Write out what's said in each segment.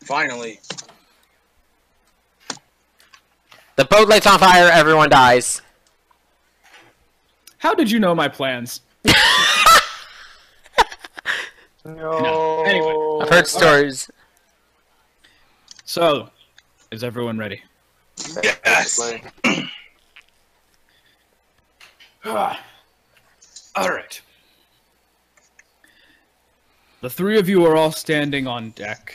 Finally. The boat lights on fire, everyone dies. How did you know my plans? No. Anyway. I've heard stories. So, is everyone ready? Yes. Alright. The three of you are all standing on deck,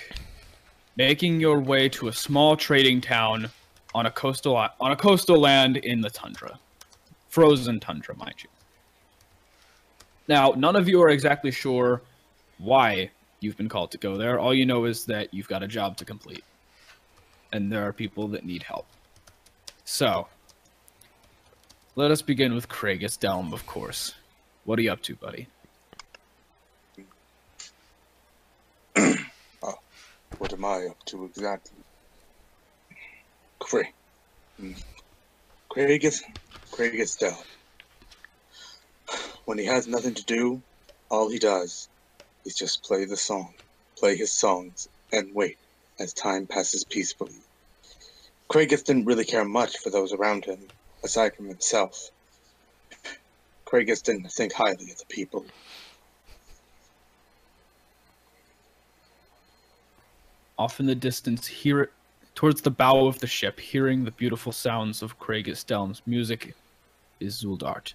making your way to a small trading town on a coastal land in the tundra. Frozen tundra, mind you. Now, none of you are exactly sure why you've been called to go there. All you know is that you've got a job to complete. And there are people that need help. So, let us begin with Craigus Delm, of course. What are you up to, buddy? What am I up to exactly? Craigus Delm. When he has nothing to do, all he does is just play his songs, and wait as time passes peacefully. Craigus didn't really care much for those around him, aside from himself. Craigus didn't think highly of the people. Off in the distance, towards the bow of the ship, hearing the beautiful sounds of Craigus Delm's music, is Zuldart.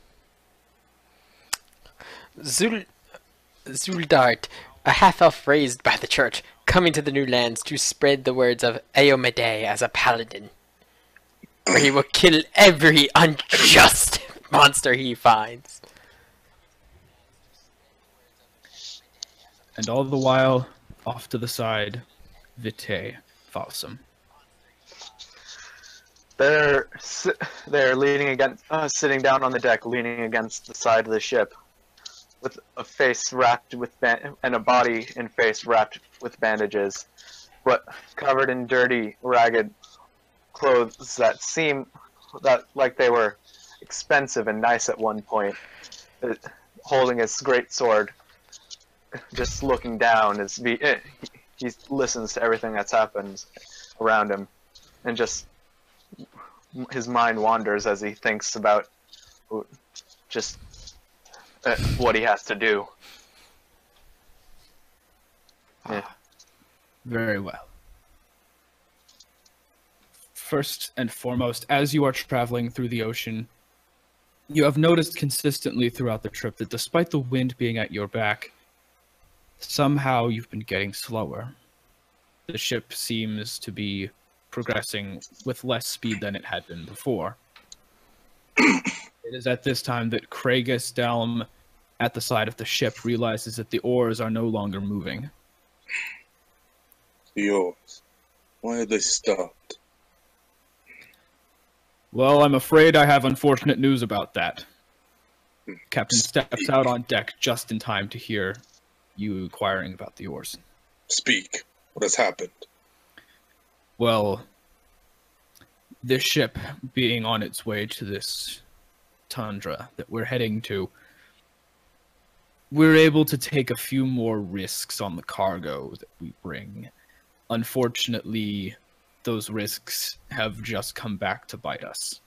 Zuldart, a half-elf raised by the church, coming to the new lands to spread the words of Eomede as a paladin, where he will kill every unjust monster he finds. And all the while, off to the side, Vitae follows him. They're leaning against, sitting down on the deck, leaning against the side of the ship, with a face wrapped with and a body and face wrapped with bandages, but covered in dirty, ragged clothes that seem like they were expensive and nice at one point. Holding his great sword, just looking down as he listens to everything that's happened around him, and just his mind wanders as he thinks about just what he has to do. Yeah. Very well. First and foremost, as you are traveling through the ocean, you have noticed consistently throughout the trip that despite the wind being at your back, somehow you've been getting slower. The ship seems to be progressing with less speed than it had been before. It is at this time that Craigus Delm, at the side of the ship, realizes that the oars are no longer moving. The oars. Why are they stopped? Well, I'm afraid I have unfortunate news about that. Captain steps out on deck just in time to hear you inquiring about the oars. Speak. What has happened? Well, this ship being on its way to this tundra that we're heading to, we're able to take a few more risks on the cargo that we bring. Unfortunately, those risks have just come back to bite us.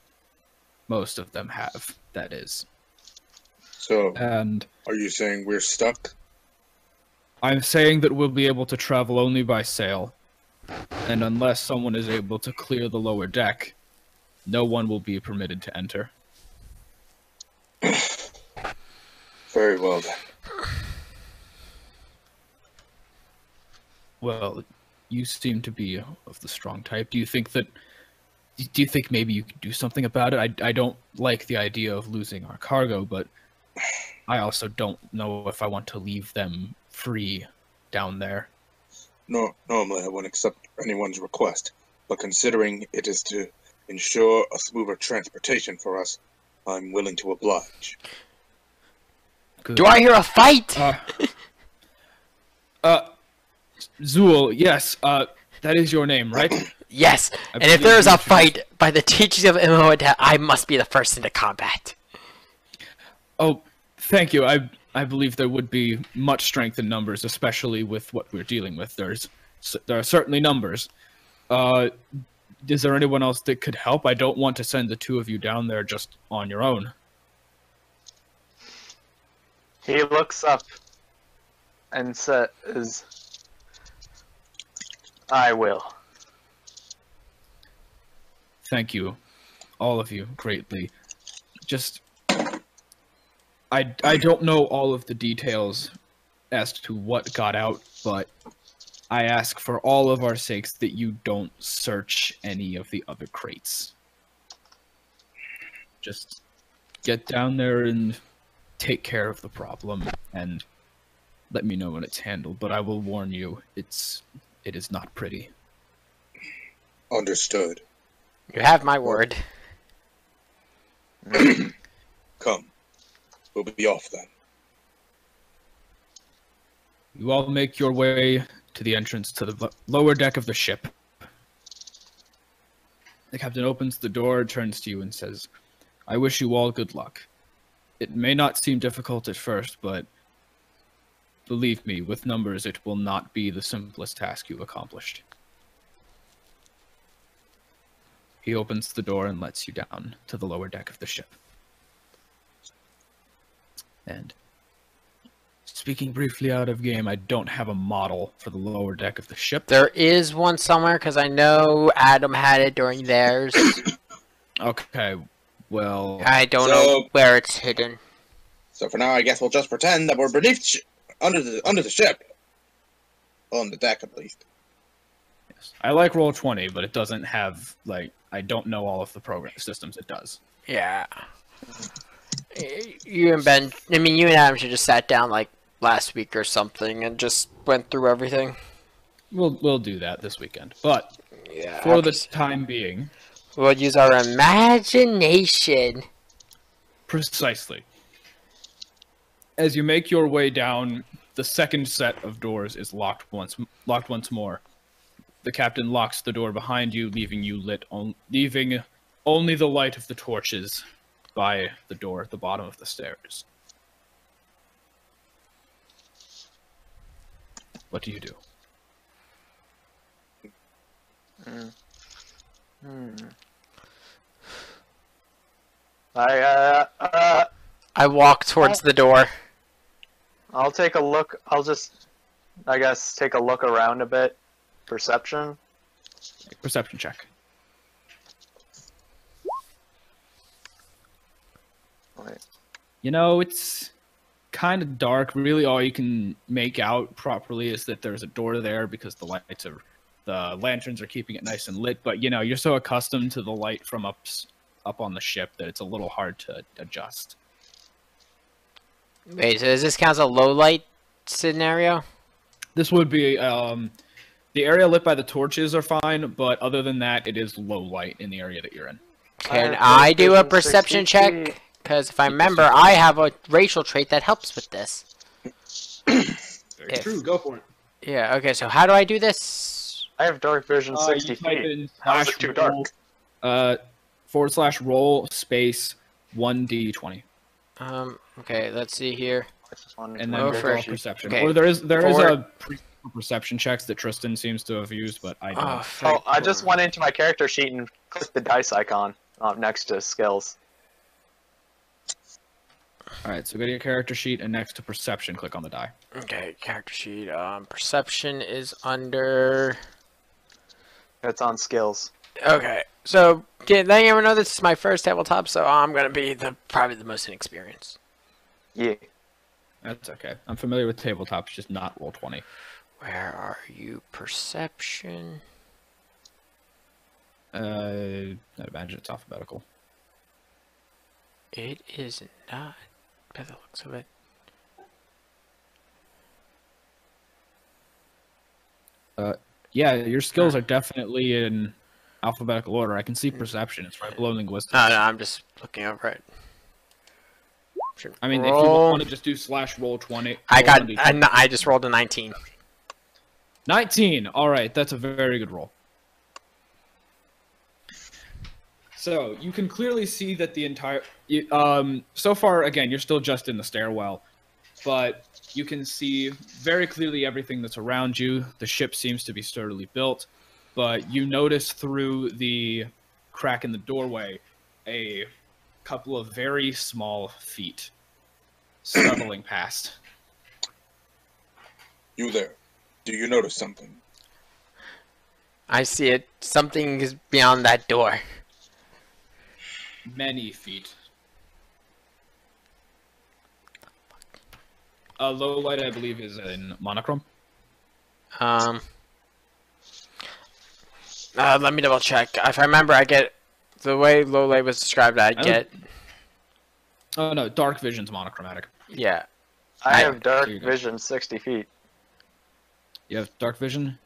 Most of them have, that is. So, And are you saying we're stuck? I'm saying that we'll be able to travel only by sail, and unless someone is able to clear the lower deck, no one will be permitted to enter. Very well then. Well, you seem to be of the strong type. Do you think maybe you could do something about it? I don't like the idea of losing our cargo, but I also don't know if I want to leave them free down there. No, normally I wouldn't accept anyone's request, but considering it is to ensure a smoother transportation for us, I'm willing to oblige. Good. Do I hear a fight? Zool, yes, that is your name, right? Yes, I and if believe there is you a fight by the teachings of Imhotep, I must be the first into combat. Oh, thank you. I believe there would be much strength in numbers, especially with what we're dealing with. There's there are certainly numbers. Is there anyone else that could help? I don't want to send the two of you down there just on your own. He looks up and says, I will. Thank you, all of you, greatly. Just, I don't know all of the details as to what got out, but I ask for all of our sakes that you don't search any of the other crates. Just get down there and take care of the problem, and let me know when it's handled. But I will warn you, it is not pretty. Understood. You have my word. Come. We'll be off then. You all make your way to the entrance to the lower deck of the ship. The captain opens the door, turns to you, and says, I wish you all good luck. It may not seem difficult at first, but believe me, with numbers, it will not be the simplest task you've accomplished. He opens the door and lets you down to the lower deck of the ship. And speaking briefly out of game, I don't have a model for the lower deck of the ship. There is one somewhere, because I know Adam had it during theirs. Okay, well... I don't know where it's hidden. So for now, I guess we'll just pretend that we're beneath, under the ship, on the deck at least. Yes. I like Roll20, but it doesn't have like I don't know all of the program systems it does. Yeah. You and Ben, I mean, you and Adam should just sat down like last week or something and just went through everything. We'll do that this weekend, but Yeah. for the time being, We'll use our imagination. precisely. As you make your way down, the second set of doors is locked once more. The captain locks the door behind you, leaving you leaving only the light of the torches by the door at the bottom of the stairs. What do you do? I walk towards the door. I'll take a look. I'll just, I guess, take a look around a bit. Perception. Perception check. Wait. You know, it's kind of dark. Really, all you can make out properly is that there's a door there because the lanterns are keeping it nice and lit. But you know, you're so accustomed to the light from up on the ship that it's a little hard to adjust. Wait, so does this count as a low light scenario? This would be the area lit by the torches are fine, but other than that, it is low light in the area that you're in. Can I do a perception check? Because if I remember, I have a racial trait that helps with this. Very true. Go for it. Yeah. Okay. So how do I do this? I have dark vision 60 you type feet. in How is it too dark? /roll space 1d20. Okay. Let's see here. And then Oh, we'll for- roll perception. okay. Or there is For- a perception checks that Tristan seems to have used, but I don't. Oh, I just went into my character sheet and clicked the dice icon next to skills. All right, so go to your character sheet and next to perception, click on the die. Okay. Character sheet. Perception is under. It's on skills. Okay. So letting everyone know this is my first tabletop, so I'm gonna be probably the most inexperienced. Yeah. That's okay. I'm familiar with tabletops, just not Roll20. Where are you? Perception. I imagine it's alphabetical. It is not. By the looks of it. Yeah, your skills are definitely in alphabetical order. I can see perception. It's right below linguistics. No, I'm just looking over it. I mean, if you Roll- want to just do /roll20. I just rolled a 19. 19. All right, that's a very good roll. So you can clearly see that the entire so far, again, you're still just in the stairwell. but you can see very clearly everything that's around you. The ship seems to be sturdily built, but you notice through the crack in the doorway a couple of very small feet scuttling past. You there. Do you notice something? I see it. Something is beyond that door. Many feet. Low light, I believe, is in monochrome. Let me double check. If I remember, I get the way low light was described. I get. Oh no, dark vision's monochromatic. Yeah. I have dark There you go. vision 60 feet. You have dark vision.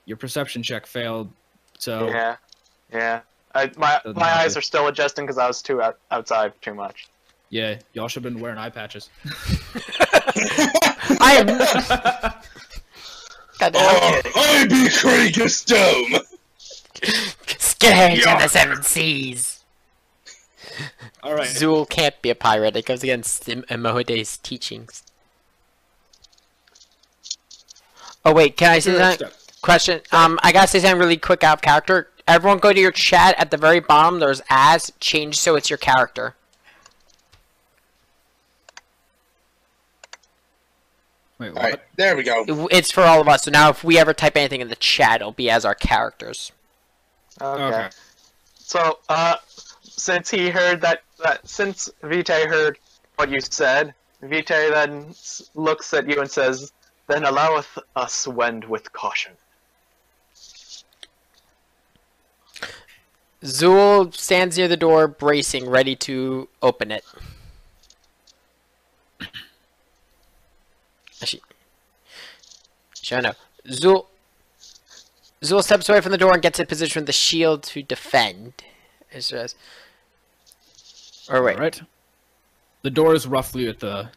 Your perception check failed, so Yeah. My Doesn't eyes matter. are still adjusting because I was outside too much. yeah, y'all should have been wearing eye patches. I am. God damn. I be Craigus Dome! Scared of the seven seas. All right. Zool can't be a pirate. It goes against Mohide's teachings. Oh wait, can I say that? Question. I gotta say something really quick out of character. Everyone go to your chat at the very bottom. There's as change so it's your character. Wait, what? Alright, there we go. It's for all of us. So now if we ever type anything in the chat, it'll be as our characters. Okay. So, since he heard since Vitae heard what you said, Vitae then looks at you and says, "Then alloweth us wend with caution." Zool stands near the door, bracing, ready to open it. Actually, no. Zool steps away from the door and gets in position with the shield to defend. Or wait. All right. The door is roughly at the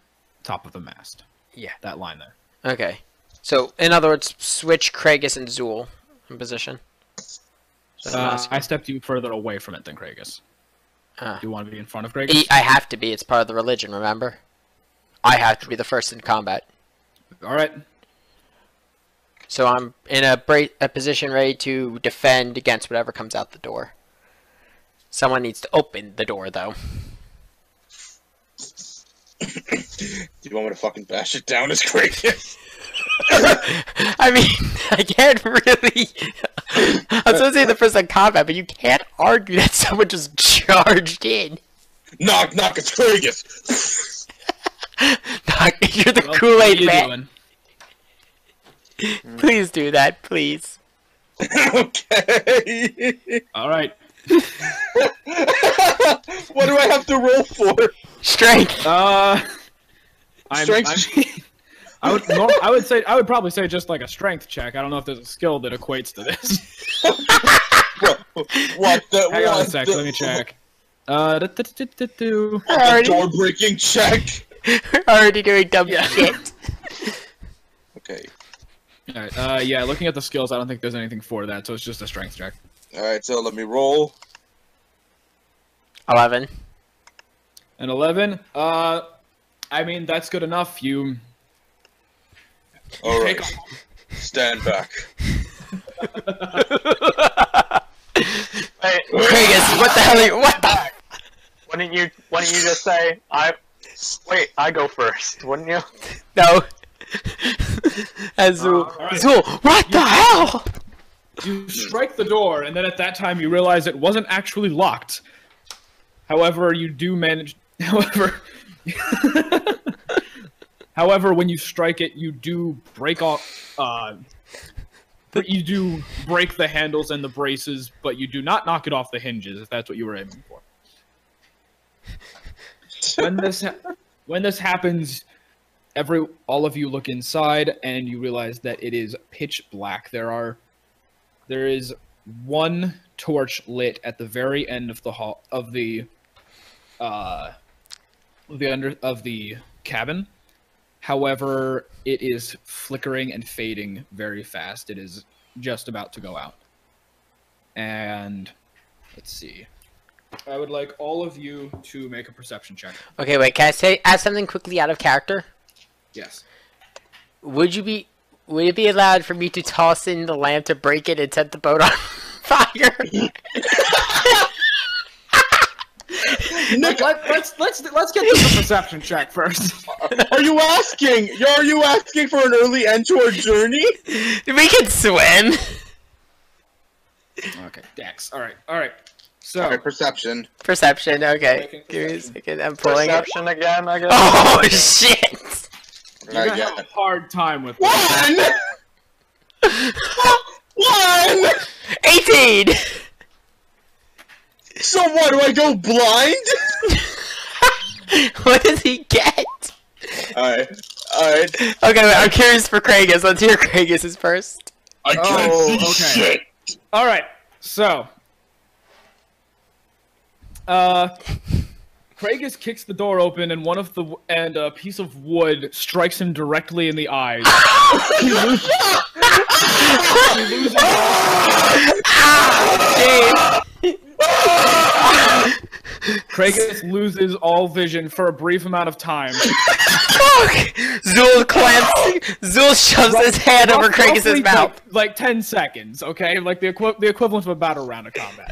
top of the mast. Yeah. That line there. Okay. So, in other words, switch Craigus and Zool in position. So I stepped you further away from it than Craigus. Do you want to be in front of Craigus? I have to be. It's part of the religion, remember? I have to be the first in combat. All right. So I'm in a position ready to defend against whatever comes out the door. Someone needs to open the door, though. Do you want me to fucking bash it down as Craigus? I mean, I can't really... I was going to say the first in combat, but you can't argue that someone just charged in. Knock, knock, it's Craigus! You're the Well, Kool-Aid what are you man. doing? Please do that, please. Okay! All right. What do I have to roll for? Strength. Strength. I would probably say just like a strength check. I don't know if there's a skill that equates to this. What the? Hang on a what sec. the- Let me check. A door breaking check. Already doing dumb Yeah. shit. Okay. All right. Yeah. Looking at the skills, I don't think there's anything for that, so it's just a strength check. Alright, so let me roll. 11. An 11. I mean that's good enough. You Alright. take Stand back. Hey, Craigus, what the hell are you... What the... why didn't you just say I go first, wouldn't you? No. Azul. Alright. Azul, what the hell? You strike the door, and then at that time you realize it wasn't actually locked. However, you do manage. However, when you strike it, you do break off. You do break the handles and the braces, but you do not knock it off the hinges. If that's what you were aiming for. When this happens, all of you look inside, and you realize that it is pitch black. There is one torch lit at the very end of the hall of the cabin. However, it is flickering and fading very fast. It is just about to go out. And let's see. I would like all of you to make a perception check. Okay, wait. Can I ask something quickly out of character? Yes. Would it be allowed for me to toss in the lamp to break it and set the boat on fire? Nick, let's get to the perception check first. Are you asking? Are you asking for an early end to our journey? We can swim. Okay, Dex. All right. So, Alright, perception. Perception. Okay. Making Give me a perception. second. I'm pulling it. Perception again, I guess. Oh shit! What did you're I gonna have get? a hard time with this. 1! 1! 18. So what? Do I go blind? What does he get? Alright. Okay, wait, I'm curious for Craigus. Let's hear Craigus first. I can't Oh, see okay. shit. All right. So, Craigus kicks the door open, and a piece of wood strikes him directly in the eyes. he loses Craigus loses all vision for a brief amount of time. Fuck! Zool shoves his hand over Craigus' Roughly mouth. like 10 seconds, okay? Like the equivalent of a battle round of combat.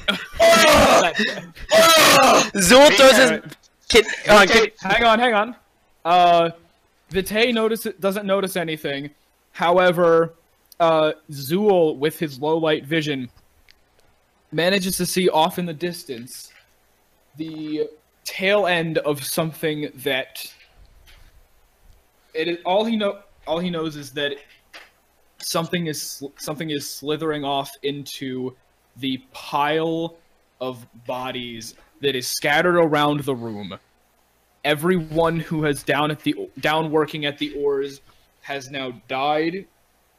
Zool throws his... Hang on. Vitae doesn't notice anything. However, Zool, with his low light vision, manages to see off in the distance the tail end of something that all he knows is that something is slithering off into the pile of bodies that is scattered around the room. Everyone who is down working at the oars has now died.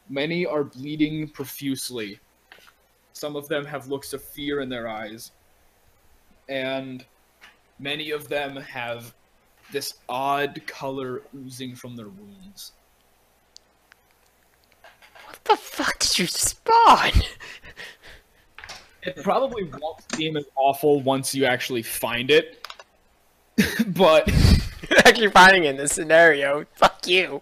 Many are bleeding profusely. Some of them have looks of fear in their eyes. And many of them have this odd color oozing from their wounds. What the fuck did you spawn? It probably won't seem as awful once you actually find it. But You're actually finding in this scenario. Fuck you.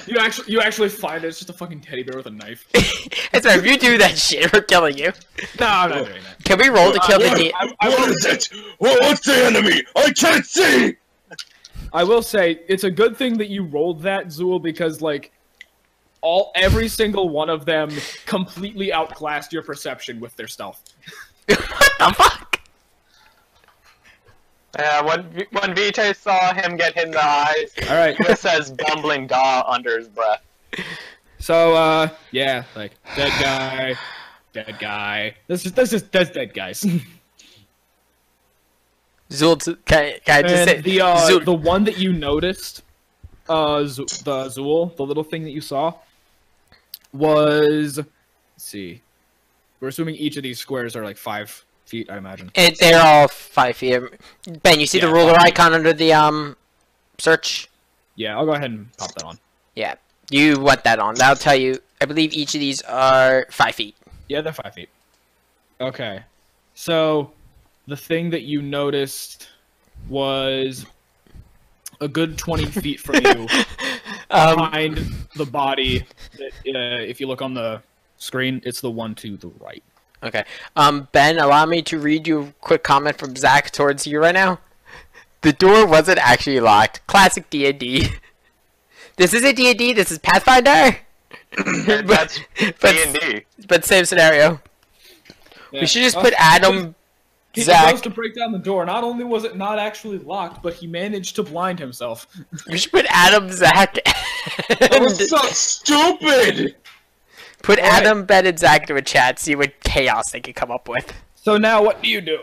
you actually find it. It's just a fucking teddy bear with a knife. It's right, if you do that shit, we're killing you. No, I'm not doing that. Can we roll to kill the D? What is it? What's the enemy? I can't see! I will say it's a good thing that you rolled that, Zool, because like every single one of them completely outclassed your perception with their stealth. What the fuck? Yeah, when Vitae saw him get hit in the eyes, All right. he says bumbling "da" under his breath. So yeah, like dead guy. That's dead guys. Zool, can I just say And the Zool, the one that you noticed, the Zool, the little thing that you saw, was, let's see, we're assuming each of these squares are like 5 feet, I imagine. they're all 5 feet. Ben, you see Yeah, the ruler 5 feet. icon under the search? Yeah, I'll go ahead and pop that on. Yeah, you want that on. That'll tell you. I believe each of these are 5 feet. Yeah, they're 5 feet. Okay, so the thing that you noticed was a good 20 feet from you, behind the body. That, if you look on the screen, it's the one to the right. Okay. Ben, allow me to read you a quick comment from Zach towards you right now. The door wasn't actually locked. Classic D&D. This isn't D&D, this is Pathfinder. That's D&D. But same scenario. Yeah. We should just put Adam, He Zach. goes to break down the door. Not only was it not actually locked, but he managed to blind himself. We should put Adam, Zach, That was so stupid! put All right. Adam, Ben, and Zach to a chat. See what chaos they can come up with. So now, what do you do?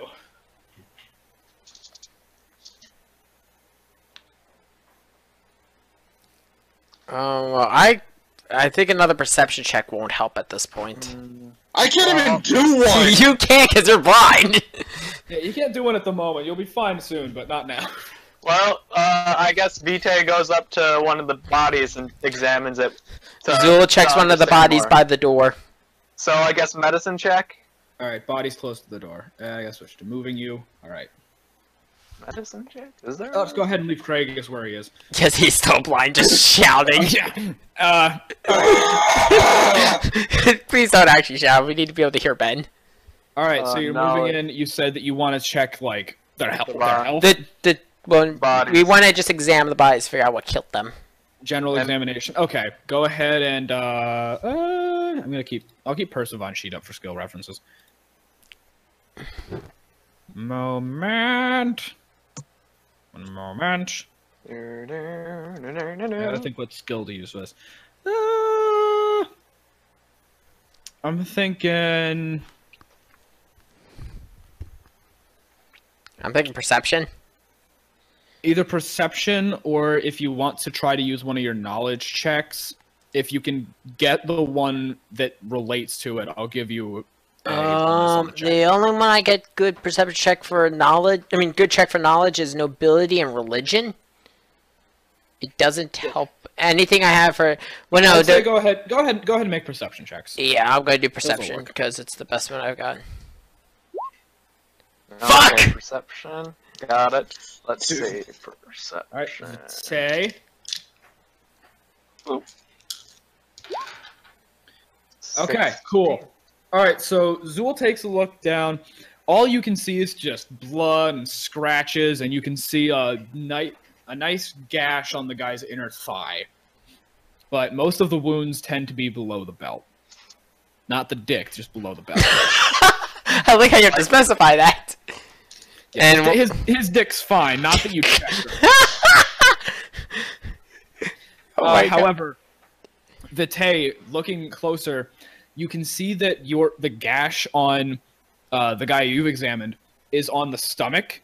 Well, I think another perception check won't help at this point. I can't even do one! You can't because you're blind. Yeah, you can't do one at the moment. You'll be fine soon, but not now. Well, I guess Vitae goes up to one of the bodies and examines it. Zool checks one of the bodies more. by the door. So I guess medicine check. All right, body's close to the door. I gotta switch to moving you. All right. Medicine check? Is there? Let's go ahead and leave Craig as where he is. Because he's still blind, just shouting. Yeah. Please don't actually shout. We need to be able to hear Ben. All right, so you're no. moving in. You said that you want to check like their health. We want to just examine the bodies, figure out what killed them. General examination. Okay, go ahead and I'll keep Percival sheet up for skill references. Moment. One moment. I gotta think what skill to use for this. I'm thinking perception. Either perception, or if you want to try to use one of your knowledge checks, if you can get the one that relates to it, I'll give you a bonus on the check. The only one I get good perception check for knowledge, good check for knowledge is nobility and religion. It doesn't help anything I have for. Well, no. I'd say go ahead and make perception checks. Yeah, I'm gonna do perception because it's the best one I've got. Okay, Fuck! Perception. Got it. Let's see. Perception. All right, say. Oop. Okay, cool. All right, so Zool takes a look down. All you can see is just blood and scratches, and you can see a nice gash on the guy's inner thigh. But most of the wounds tend to be below the belt. Not the dick, just below the belt. I like how you have to specify that. Yeah, and his dick's fine, not that you checked it. However, Vitae, looking closer, you can see that the gash on the guy you've examined is on the stomach,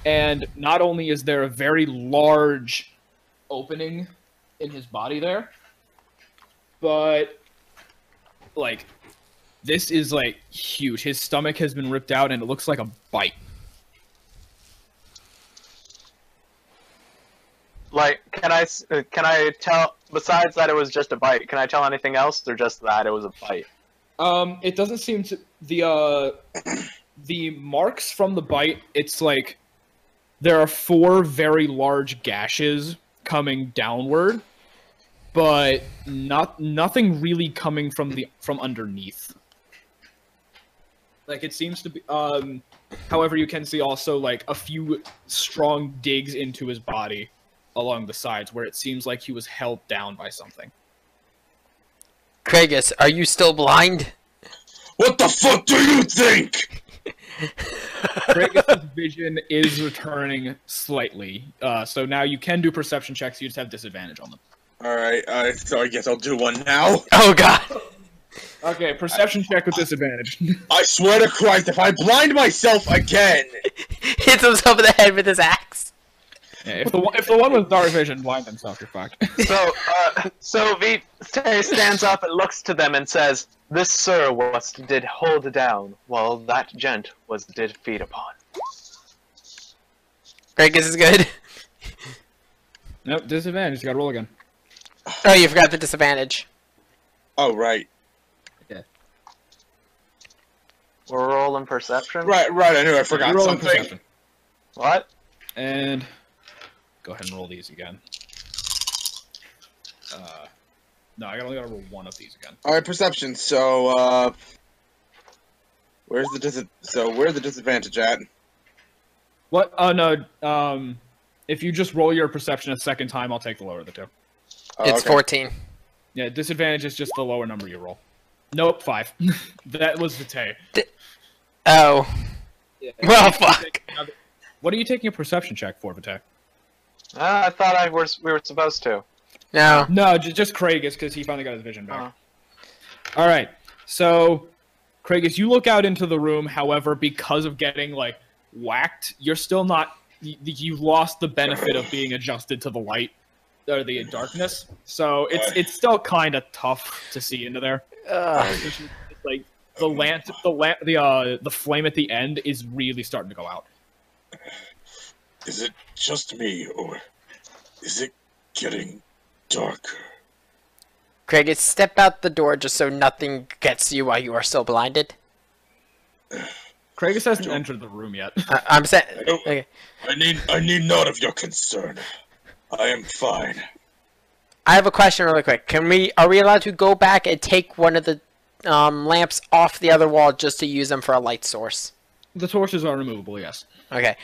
and not only is there a very large opening in his body there, but like this is like huge. His stomach has been ripped out, and it looks like a bite. Like, can I tell, besides that it was just a bite, can I tell anything else, or just that it was a bite? It doesn't seem to, the marks from the bite, it's like, there are 4 very large gashes coming downward, but nothing really coming from underneath. Like, it seems to be, however, you can see also, like, a few strong digs into his body along the sides, where it seems like he was held down by something. Craigus, are you still blind? What the fuck do you think? Craigus' vision is returning slightly, so now you can do perception checks, you just have disadvantage on them. Alright, so I guess I'll do one now. Oh god. Okay, perception check with disadvantage. I swear to Christ, if I blind myself again... Hits himself in the head with his axe. Yeah, if the one with dark vision blind himself, you're fucked. So Vitae stands up and looks to them and says, "This sir was did hold down, while that gent was did feed upon." Craigus is good. Nope, disadvantage, you gotta roll again. Oh, you forgot the disadvantage. Oh, right. Okay. We're rolling perception? Right, I knew I forgot You're rolling something. perception. What? And go ahead and roll these again. No, I only gotta roll one of these again. Alright, perception, so, where's the disadvantage at? What? Oh, no, if you just roll your perception a second time, I'll take the lower of the two. Oh, It's okay. 14. Yeah, disadvantage is just the lower number you roll. Nope, 5. That was Vitae. Oh. Yeah. Well, fuck. What are you taking a perception check for, Vitae? I thought we were supposed to. No. No, just Craigus, because he finally got his vision back. Alright, so, Craigus, you look out into the room, however, because of getting, like, whacked, you're still not... You lost the benefit of being adjusted to the light, or the darkness, so it's still kind of tough to see into there. Like, the flame at the end is really starting to go out. Is it just me, or is it getting darker? Craigus, step out the door just so nothing gets you while you are still blinded. Kragus hasn't entered the room yet. I'm saying. Okay. I need none of your concern. I am fine. I have a question really quick. Are we allowed to go back and take one of the lamps off the other wall just to use them for a light source? The torches are removable, yes. Okay.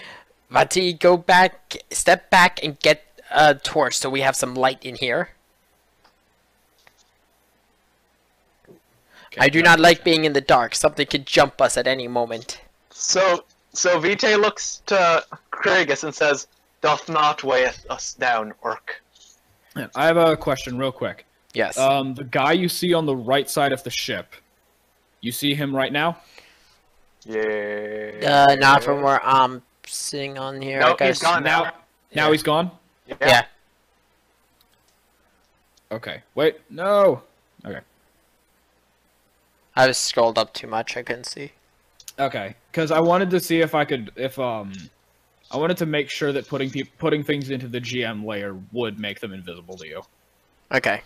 Vati, go back, step back and get a torch so we have some light in here. Okay, I do not like being in the dark. Something could jump us at any moment. So Vitae looks to Kragus and says, "Doth not weigh us down, orc." I have a question real quick. Yes. The guy you see on the right side of the ship, you see him right now? Yeah. Not from where I'm sitting on here. No, I guess. he's gone now. Now he's gone? Yeah. Okay. Wait, no. Okay. I was scrolled up too much. I couldn't see. Okay, because I wanted to see if I could, I wanted to make sure that putting things into the GM layer would make them invisible to you. Okay.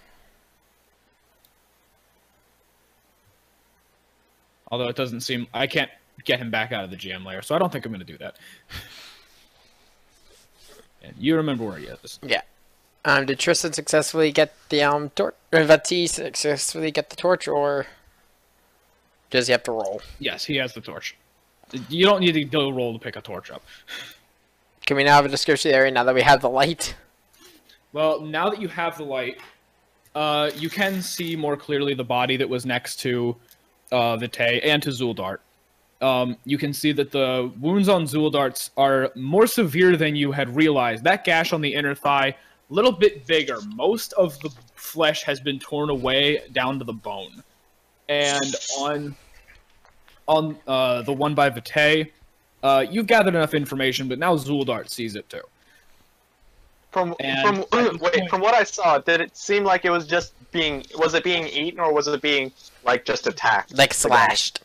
Although it doesn't seem, I can't get him back out of the GM layer, so I don't think I'm going to do that. And you remember where he is. Yeah. Did Tristan successfully get the torch? Vati successfully get the torch, or does he have to roll? Yes, he has the torch. You don't need to go roll to pick a torch up. Can we now have a description of the area now that we have the light? Well, now that you have the light, you can see more clearly the body that was next to Vitae and to Zuldart. You can see that the wounds on Zuldart's are more severe than you had realized. That gash on the inner thigh, a little bit bigger. Most of the flesh has been torn away down to the bone. And on the one by Vitae, you've gathered enough information, but now Zuldart sees it too. From what I saw, did it seem like it was just was it being eaten, or was it being like just attacked? Like slashed.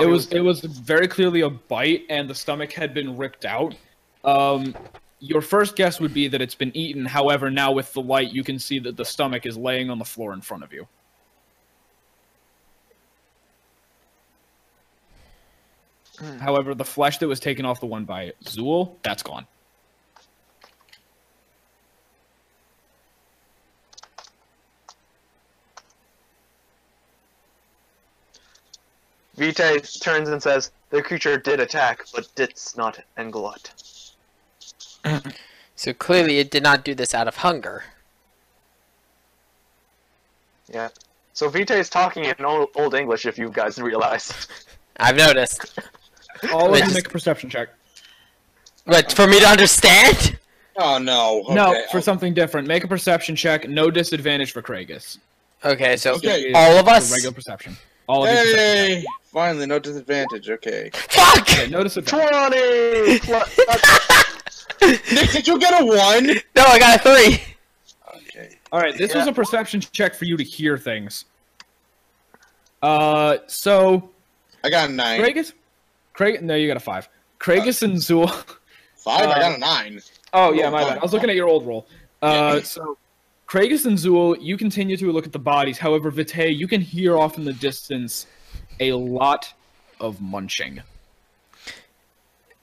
It was very clearly a bite, and the stomach had been ripped out. Your first guess would be that it's been eaten. However, now with the light, you can see that the stomach is laying on the floor in front of you. However, the flesh that was taken off the one by Zool, that's gone. Vitae turns and says, "The creature did attack, but didst not engulfed." So clearly it did not do this out of hunger. Yeah. So Vitae is talking in old English, if you guys realize. I've noticed. All of you make a perception check. What, for me to understand? Oh no. Okay. No, for something different. Make a perception check. No disadvantage for Kragus. Okay, so Okay. all of us? Regular perception. All of you. Perception. Hey! Finally, no disadvantage. Okay. Fuck! Okay, no disadvantage. 20! Nick, did you get a 1? No, I got a 3. Okay. Alright, this was a perception check for you to hear things. So... I got a 9. No, you got a 5. Kragus and Zool... 5? I got a 9. Oh, yeah, my bad. I was looking at your old roll. So, Kragus and Zool, you continue to look at the bodies. However, Vitae, you can hear off in the distance a lot of munching.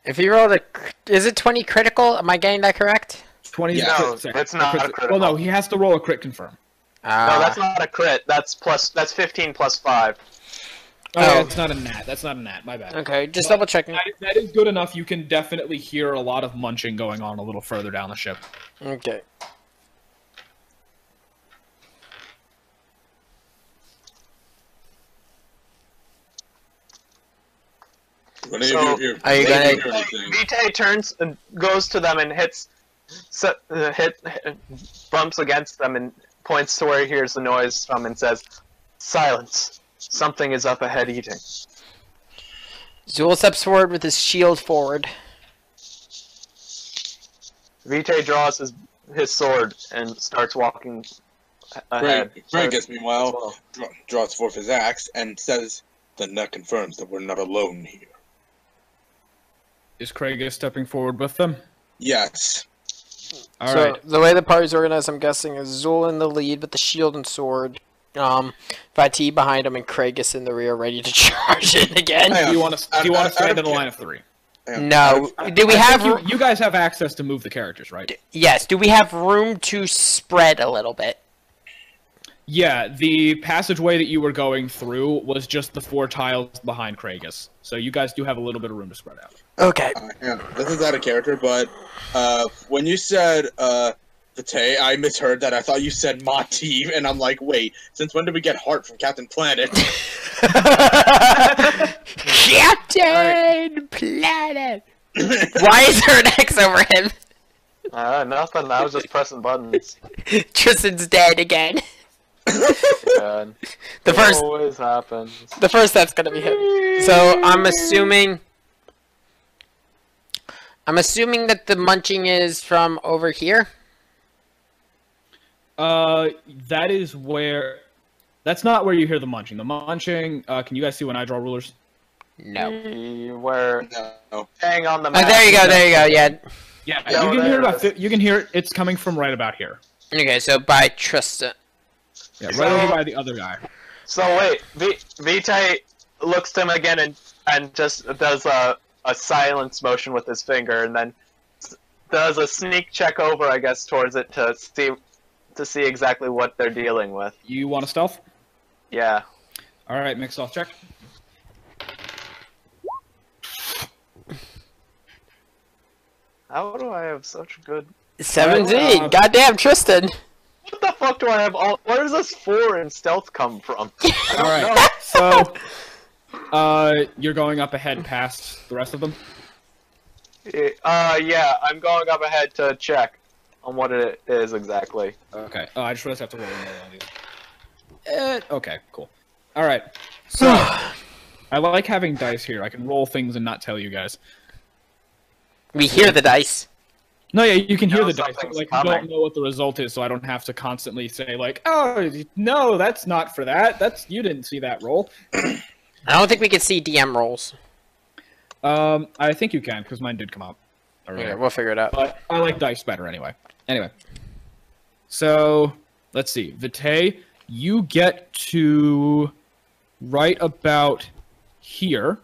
If he rolled a... Is it 20 critical? Am I getting that correct? 20 Yeah. No, that's not a critical. Well, no, he has to roll a crit confirm. No, that's not a crit. That's 15 plus 5. Oh, yeah, that's not a nat. That's not a nat. My bad. Okay, just double checking. That is good enough. You can definitely hear a lot of munching going on a little further down the ship. Okay. So, Are you gonna... Vitae turns and goes to them and bumps against them and points to where he hears the noise from and says, "Silence. Something is up ahead eating." Zool steps forward with his shield forward. Vitae draws his sword and starts walking ahead. Kragus, meanwhile, draws forth his axe and says, "Then that confirms that we're not alone here." Is Kragus stepping forward with them? Yes. All right. So, the way the party's organized, I'm guessing, is Zool in the lead with the shield and sword. Vati behind him and Kragus in the rear, ready to charge in again. Hang Do on. you want to stand in a Okay. line of 3? No. Do we have? You guys have access to move the characters, right? Yes. Do we have room to spread a little bit? Yeah, the passageway that you were going through was just the 4 tiles behind Kragus. So you guys do have a little bit of room to spread out. Okay. Hang on. This is out of character, but when you said Vitae, I misheard that. I thought you said Mativ, and I'm like, wait, since when did we get Heart from Captain Planet? Captain Planet. Why is there an X over him? Nothing. I was just pressing buttons. Tristan's dead again. God. The It first, always happens. the first that's gonna be him. So I'm assuming that the munching is from over here. That is where... That's not where you hear the munching. The munching, can you guys see when I draw rulers? No. Where No. hang on the Oh, map. there you go. There you go. Yeah. Yeah, No, you can there hear it about is. you can hear it's coming from right about here. Okay. So by Tristan. Yeah, right So- over by the other guy. So wait, Vitae looks to him again and just does a silence motion with his finger, and then does a sneak check over, I guess, towards it to see exactly what they're dealing with. You want a stealth? Yeah. All right, make stealth check. How do I have such good? 17. Goddamn Tristan. What the fuck do I have? Where does this 4 in stealth come from? All right. So, you're going up ahead past the rest of them. Yeah, I'm going up ahead to check on what it is exactly. Okay. Oh, I just realized I have to roll another one of these. Okay, cool. All right. So, I like having dice here. I can roll things and not tell you guys. We hear the dice. No, yeah, you can hear know the dice. something's Like, you coming. don't know what the result is, so I don't have to constantly say like, "Oh, no, that's not for that. You didn't see that roll." I don't think we can see DM rolls. I think you can because mine did come up. Okay, we'll figure it out. But I like dice better anyway. Anyway, so let's see. Vitae, you get to right about here,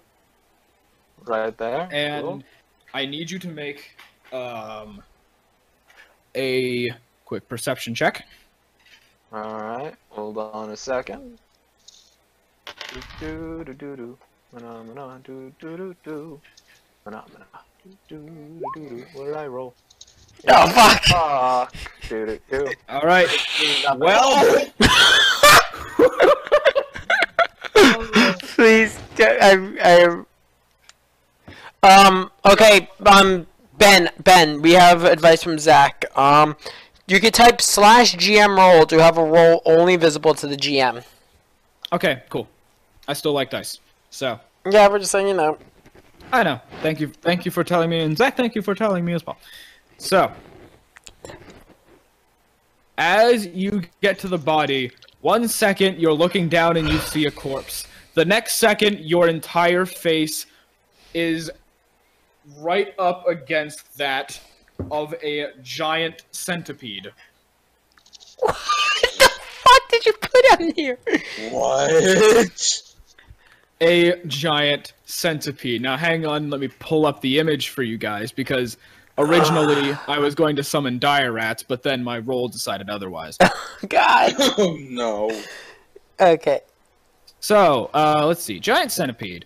Right there. and Cool. I need you to make a quick perception check. Alright, hold on a second. Do do do do. Phenomena do do do do. Phenomena do do do do. What did I roll? Oh fuck! Fuck. Do do do. All right. Well, Please, okay, Ben, we have advice from Zach. You could type /GM roll to have a roll only visible to the GM. okay, cool. I still like dice. So, Yeah, we're just saying, you know. I know. Thank you for telling me, and Zach, thank you for telling me as well. So, as you get to the body, 1 second you're looking down and you see a corpse. The next second, your entire face is right up against that of a giant centipede. What the fuck did you put on here? What? A giant centipede. Now, hang on, let me pull up the image for you guys, because originally I was going to summon dire rats, but then my roll decided otherwise. God. Oh no. Okay. So, let's see. Giant centipede.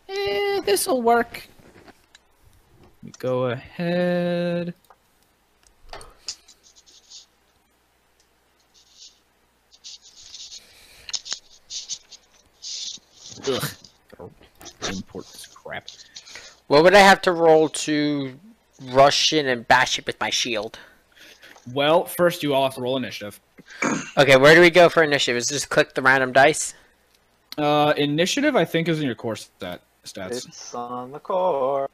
This'll work. Let me go ahead. Ugh. Gotta import this crap. What would I have to roll to rush in and bash it with my shield? Well, first you all have to roll initiative. Okay, where do we go for initiative? Is just click the random dice? Initiative, I think, is in your core stats. It's on the core.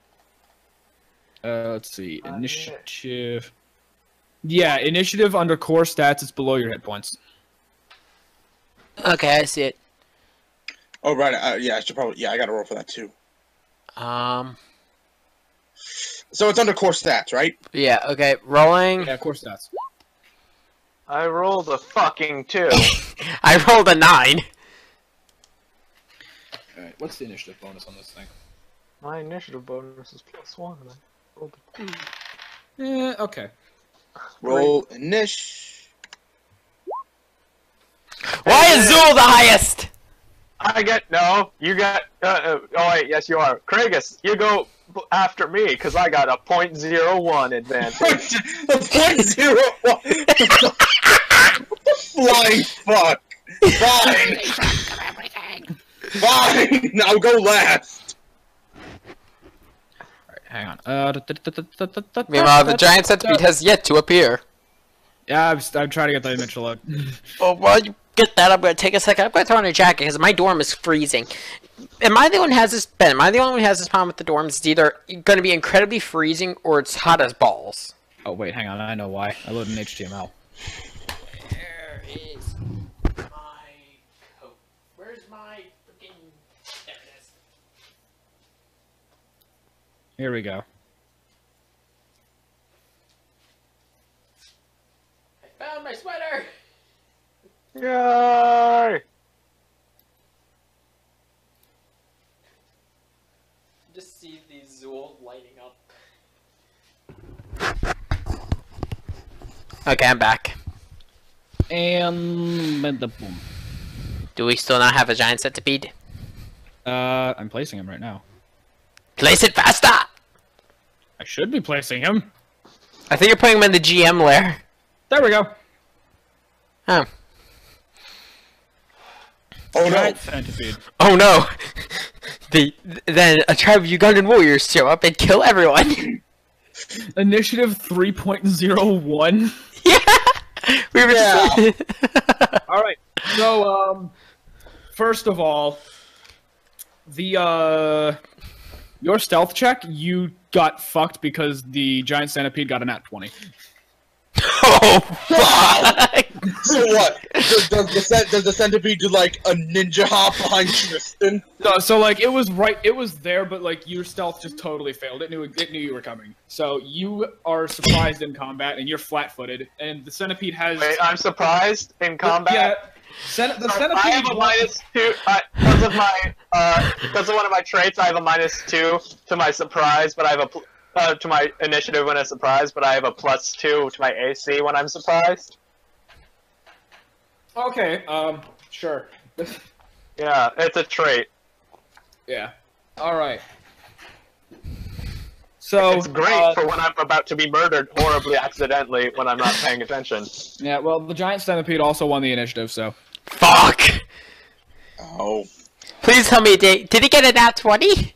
Let's see. Initiative. Yeah, initiative under core stats, it's below your hit points. Okay, I see it. Oh right. Yeah, I should probably. Yeah, I got to roll for that too. So it's under core stats, right? Yeah, okay, rolling. Yeah, core stats. I rolled a fucking 2. I rolled a 9. Alright, what's the initiative bonus on this thing? My initiative bonus is +1, and I rolled a 2. Yeah, okay. Roll Inish. Why is Zool the highest? I get no. You got. Oh wait, yes you are. Kragus, you go after me because I got a .01 advantage. A .01. Flying fuck. Fine. Fine. I'll go last. Alright, hang on. Meanwhile, the giant centipede has yet to appear. Yeah, I'm trying to get the image to load. Oh, while you get that, I'm gonna take a second. I'm gonna throw on a jacket because my dorm is freezing. Am I the one who has this? Ben, am I the one who has this problem with the dorms? It's either gonna be incredibly freezing or it's hot as balls. Oh wait, hang on. I know why. I loaded an HTML. Where is my coat? Where's my freaking? There it is. Here we go. I found my sweater. Yay! Just see these Zool lighting up. Okay, I'm back. And the boom. Do we still not have a giant centipede? I'm placing him right now. Place it faster! I should be placing him. I think you're putting him in the GM lair. There we go. Oh. Oh no. Giant centipede. Oh no! Then a tribe of Ugandan warriors show up and kill everyone. Initiative 3.01. Yeah! We were just... Alright, so, first of all, your stealth check, you got fucked because the giant centipede got a nat 20. Oh, fuck! So what? Does the centipede do like a ninja hop behind Tristan? No, so like it was there, but like your stealth just totally failed. It knew you were coming. So you are surprised in combat, and you're flat-footed, and the centipede has. Wait, I'm surprised in combat. Yeah, the centipede. I have a -2 because of one of my traits. I have a -2 to my surprise, but I have a to my initiative when I'm surprised, but I have a +2 to my AC when I'm surprised. Okay, sure. Yeah, it's a trait. Yeah. All right. So It's great for when I'm about to be murdered horribly accidentally when I'm not paying attention. Yeah, well, the giant centipede also won the initiative, so. Fuck! Oh. Please tell me, did he get a nat 20?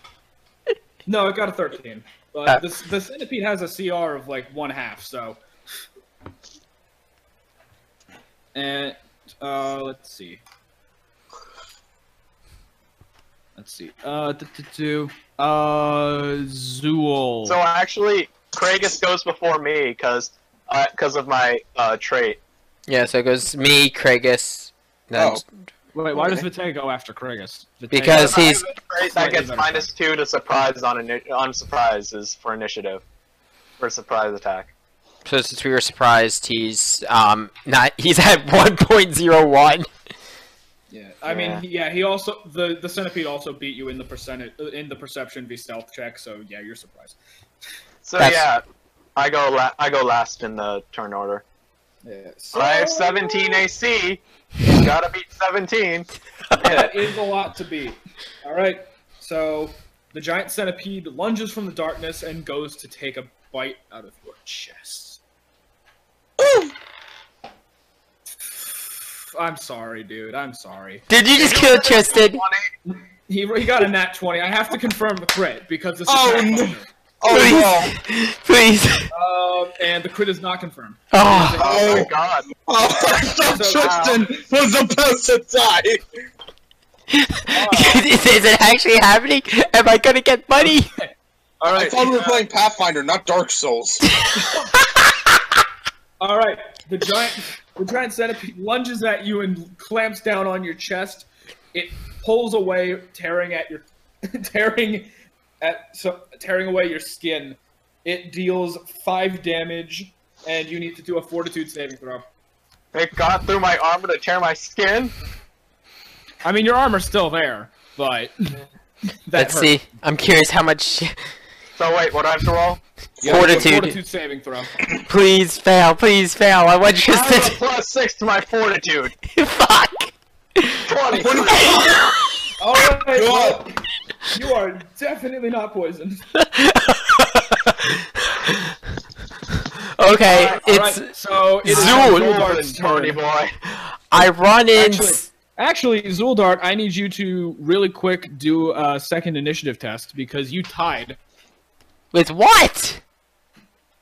No, it got a 13. But the centipede has a CR of like 1/2, so. And let's see. Zool. So actually, Kragus goes before me because of my trait. Yeah, so it goes me, Kragus. Then Wait, why does Vitae go after Kragus? Because I he's have a trait that gets -2 to surprise on surprises for initiative, for surprise attack. so since we were surprised, he's he's at 1.01. Yeah, I mean, yeah, he also the centipede also beat you in the perception v stealth check, so yeah, you're surprised. So That's- yeah, I go last in the turn order. Yeah, I have 17 AC. You gotta beat 17. that is a lot to beat. All right, so the giant centipede lunges from the darkness and goes to take a bite out of your chest. I'm sorry, dude. I'm sorry. Did you just kill Tristan? He got a nat 20. I have to confirm the crit because this is Oh, not no. Thunder. Oh Please. And the crit is not confirmed. Oh. Oh my god. no! Oh, I thought Tristan was about to die! Is it actually happening? Am I gonna get money? All I right. thought we were playing Pathfinder, not Dark Souls. All right. The giant centipede lunges at you and clamps down on your chest. It pulls away, tearing away your skin. It deals 5 damage, and you need to do a Fortitude saving throw. It got through my armor to tear my skin. I mean, your armor's still there, but Let's see. I'm curious how much. So wait, what do I have to roll? Fortitude. Saving throw. Please fail. Please fail. I want you I have a to. +6 to my fortitude. Fuck. 20. All right. You are definitely not poisoned. Okay, All it's right, so it is Zool. Zuldart's Pony turn. boy. I run in. Actually, Zuldart, I need you to really quick do a second initiative test because you tied. With what?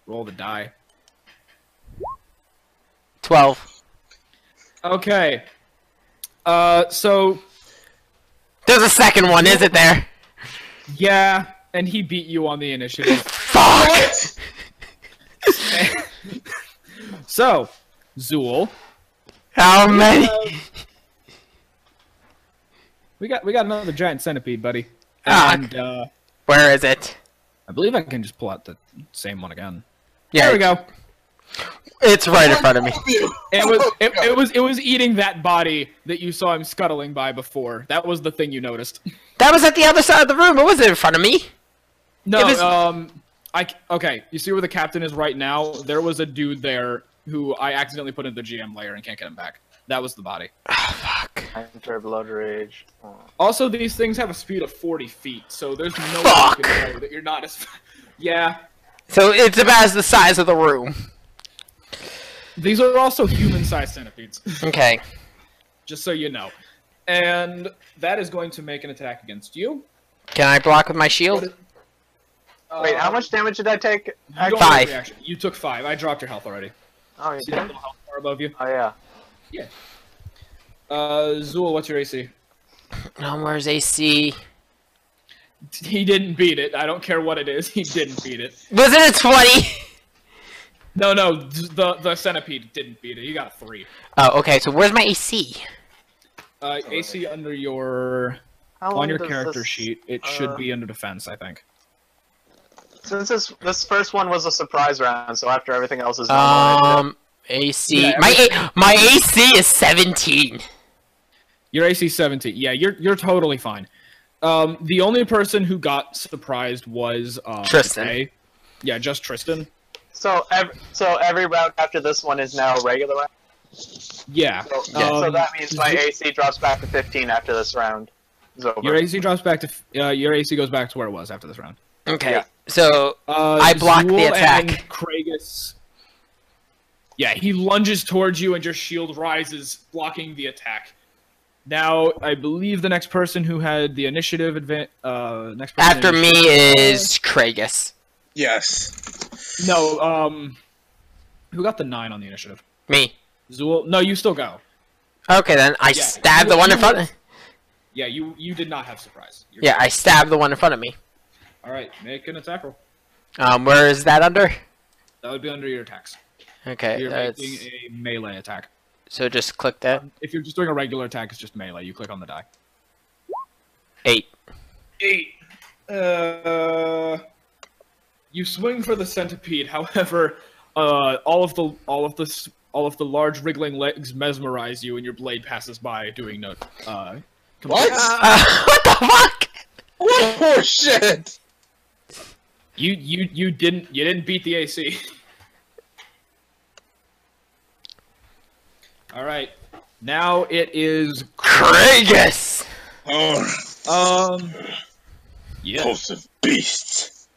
Roll the die. 12. Okay. So There's a second one, isn't there? yeah, and he beat you on the initiative. Fuck! So, Zool, How many? we got another giant centipede, buddy. Ah. And Where is it? I believe I can just pull out the same one again. Yeah, There we go. It's right in front of me. It was eating that body that you saw him scuttling by before. That was the thing you noticed. That was at the other side of the room. It wasn't in front of me. No, It was- okay. You see where the captain is right now? There was a dude there who I accidentally put in the GM layer and can't get him back. That was the body. Oh, fuck. Enter blood rage. Oh. Also, these things have a speed of 40 feet, so there's no way Fuck. you can know that you're not as. Yeah. So it's about the size of the room. These are also human-sized centipedes, Okay. just so you know. And that is going to make an attack against you. Can I block with my shield? Wait, how much damage did I take? You don't have 5. a reaction. You took 5. I dropped your health already. Oh, you See that did? little health bar above you? Oh, yeah. Yeah. Zool, what's your AC? No, where's AC? He didn't beat it. I don't care what it is. He didn't beat it. Was it a 20? No, the centipede didn't beat it. You got a 3. Oh, okay. So where's my AC? AC under your How long on your does character this- sheet. It should be under defense, I think. Since this first one was a surprise round, so after everything else is normal, AC. Yeah, My AC is 17. Your AC 17. Yeah, you're totally fine. The only person who got surprised was Tristan. Faye. Yeah, just Tristan. so every round after this one is now a regular round. Yeah. So that means my AC drops back to 15 after this round is over. Your AC drops back to your AC goes back to where it was after this round. Okay. Yeah. So I block the Zool attack. And Kragus. Yeah, he lunges towards you and your shield rises, blocking the attack. Now, I believe the next person who had the initiative next person After me is Kragus. Yes. No, who got the 9 on the initiative? Me. Zool? No, you still go. Okay, then I Yeah, stab you- the one in you- front. Yeah, you did not have surprise. You're Yeah, good. I stab the one in front of me. All right, make an attack roll. Where is that under? That would be under your attacks. Okay, You're that's... making a melee attack. so just click that. If you're just doing a regular attack, it's just melee. You click on the die. 8. 8. You swing for the centipede. However, all of the large wriggling legs mesmerize you, and your blade passes by, doing no. What? What the fuck? What poor shit? You didn't beat the AC. All right, now it is. Kragus! Oh, Yeah. repulsive beasts.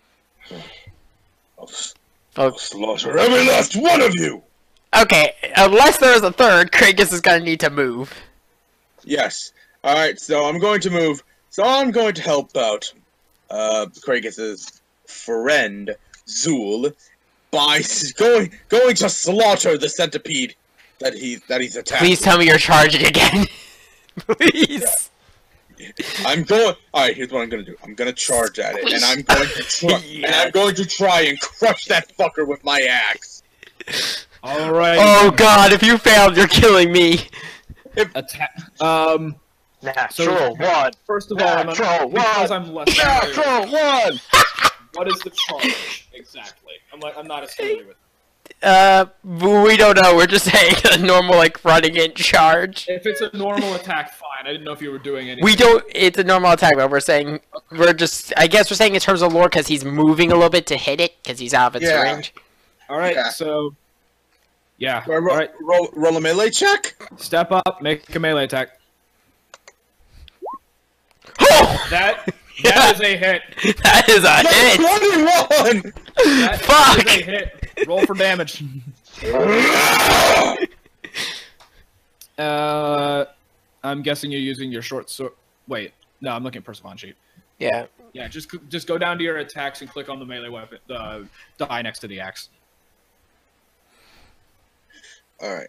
Oh, Slaughter every last one of you! okay, unless there's a third, Kragus is gonna need to move. Yes. Alright, so I'm going to move. So I'm going to help out Kragus's friend, Zool, by going to slaughter the centipede that he's attacking. Please tell me you're charging again. Please. I'm going. Alright, here's what I'm gonna do. I'm gonna charge at it, and I'm going to try and crush that fucker with my axe. All right. Oh god, if you failed, you're killing me. Attack. Natural one. First of all, Natural because one. I'm less familiar, Natural one. what is the charge exactly? I'm not as familiar with. We don't know. We're just saying a normal, like, running in charge. If it's a normal attack, fine. I didn't know if you were doing anything. We don't. It's a normal attack, but we're saying we're just. I guess we're saying in terms of lore because he's moving a little bit to hit it because he's out of its Yeah. range. All right, Yeah. so yeah. Do I All right, roll a melee check? step up, make a melee attack. Oh, That Yeah. is a hit. that is a hit. 21! That Fuck! is a hit. Roll for damage. I'm guessing you're using your short sword. Wait, no, I'm looking at Persephone sheet. Yeah. Yeah, just go down to your attacks and click on the melee weapon, the die next to the axe. Alright.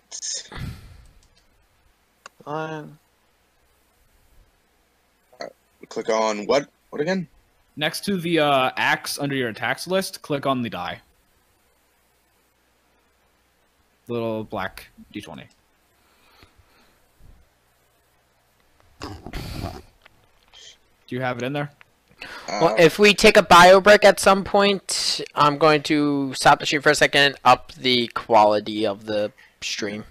Click on what? What again? Next to the axe under your attacks list, click on the die. Little black d20. Do you have it in there? Well, if we take a bio break at some point, I'm going to stop the stream for a second and up the quality of the stream.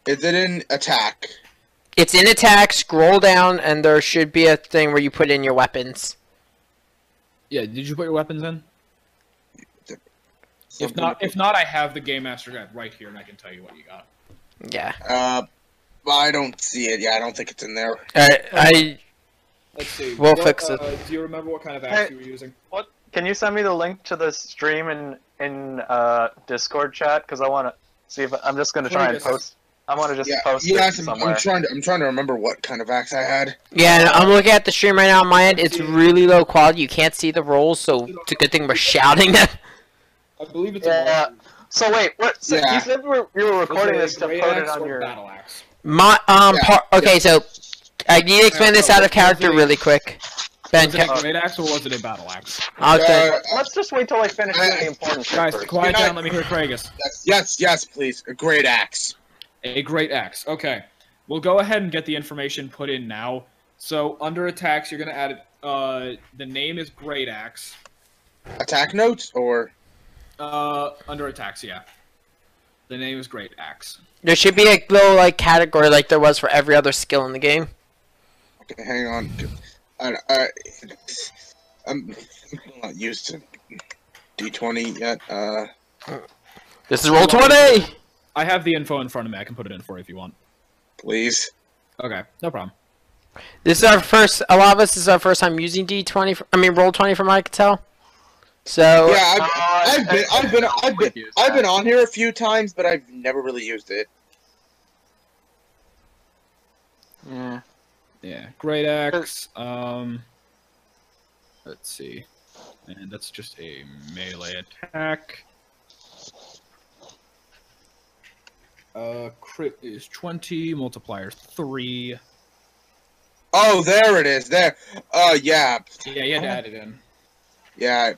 Is it in attack? It's in attack, scroll down, and there should be a thing where you put in your weapons. Yeah, did you put your weapons in? If not, I have the Game Master Guide right here, and I can tell you what you got. Yeah. I don't see it. Yeah, I don't think it's in there. Let's see. We'll fix it. Do you remember what kind of axe Hey. you were using? What? Can you send me the link to the stream in Discord chat? Because I want to see if I'm just going to try and post. I want to just post Yes, it somewhere. I'm trying to remember what kind of axe I had. Yeah, and I'm looking at the stream right now on my end. It's really low quality. You can't see the rolls, so it's a good thing we're shouting them. I believe it's Yeah. So wait, what? So Yeah. you said you were recording this to put it on your. battle axe. My okay, so I need to explain this out of character really quick. Ben, Was it a great axe or was it a battle axe? I'll explain. Let's just wait till I finish doing the important shit Guys, first. quiet Good night. down. Let me hear Kragus. Yes, please. A great axe. A great axe. Okay. We'll go ahead and get the information put in now. So, under attacks, you're going to add, the name is Great Axe. Attack notes or Under attacks, yeah. The name is Great Axe. There should be a little like category like there was for every other skill in the game. okay, hang on. I'm not used to D20 yet. This is roll 20. I have the info in front of me. I can put it in for you if you want. Please. Okay, no problem. This is our first. A lot of us this is our first time using D20. Roll 20 from what I can tell. So Yeah, I've been used I've been that. on here a few times, but I've never really used it. Yeah. Yeah, Great Axe. Let's see. And that's just a melee attack. Crit is 20, multiplier 3. Oh, there it is. There. Yeah. Yeah, you had to add it in. Yeah.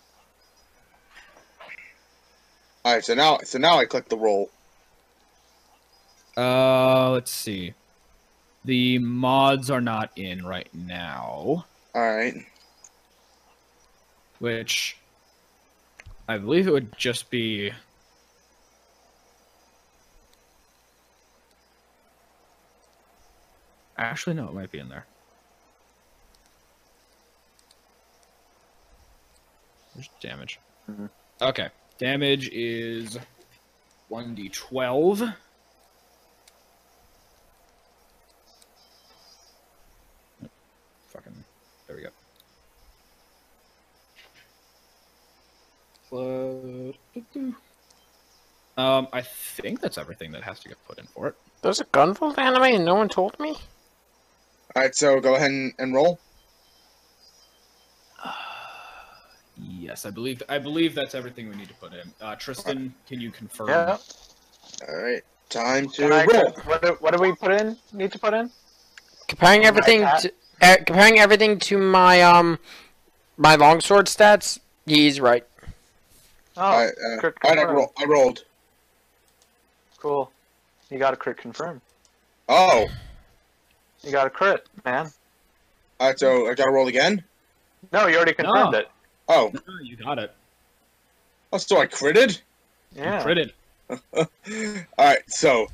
All right. So now I click the roll. Let's see. The mods are not in right now, All right. which I believe it would just be. Actually, no, it might be in there. There's damage. Okay, damage is 1d12. Fucking, there we go. I think that's everything that has to get put in for it. there's a Gunvolt anime and no one told me. All right. So go ahead and roll. Yes, I believe that's everything we need to put in. Tristan, can you confirm? Yeah. All right. Time to Can I, roll. what do we put in? Need to put in? Comparing everything to my my longsword stats, he's right. Oh, All right. crit All right. confirm. I rolled. Cool. You got a crit confirm. Oh. You got a crit, man. All right. So I gotta roll again. No, you already confirmed No. it. Oh. You got it. Oh. So I critted. Yeah. You critted. Alright, so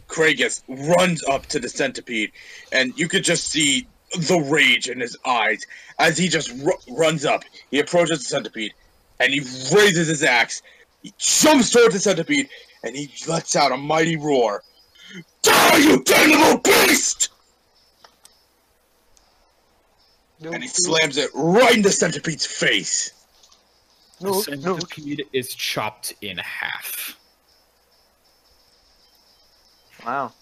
Kragus runs up to the centipede, and you could just see the rage in his eyes as he just runs up. He approaches the centipede, and he raises his axe. He jumps towards the centipede, and he lets out a mighty roar. Die, you damnable beast! And he slams it right in the centipede's face. The centipede is chopped in half. Wow.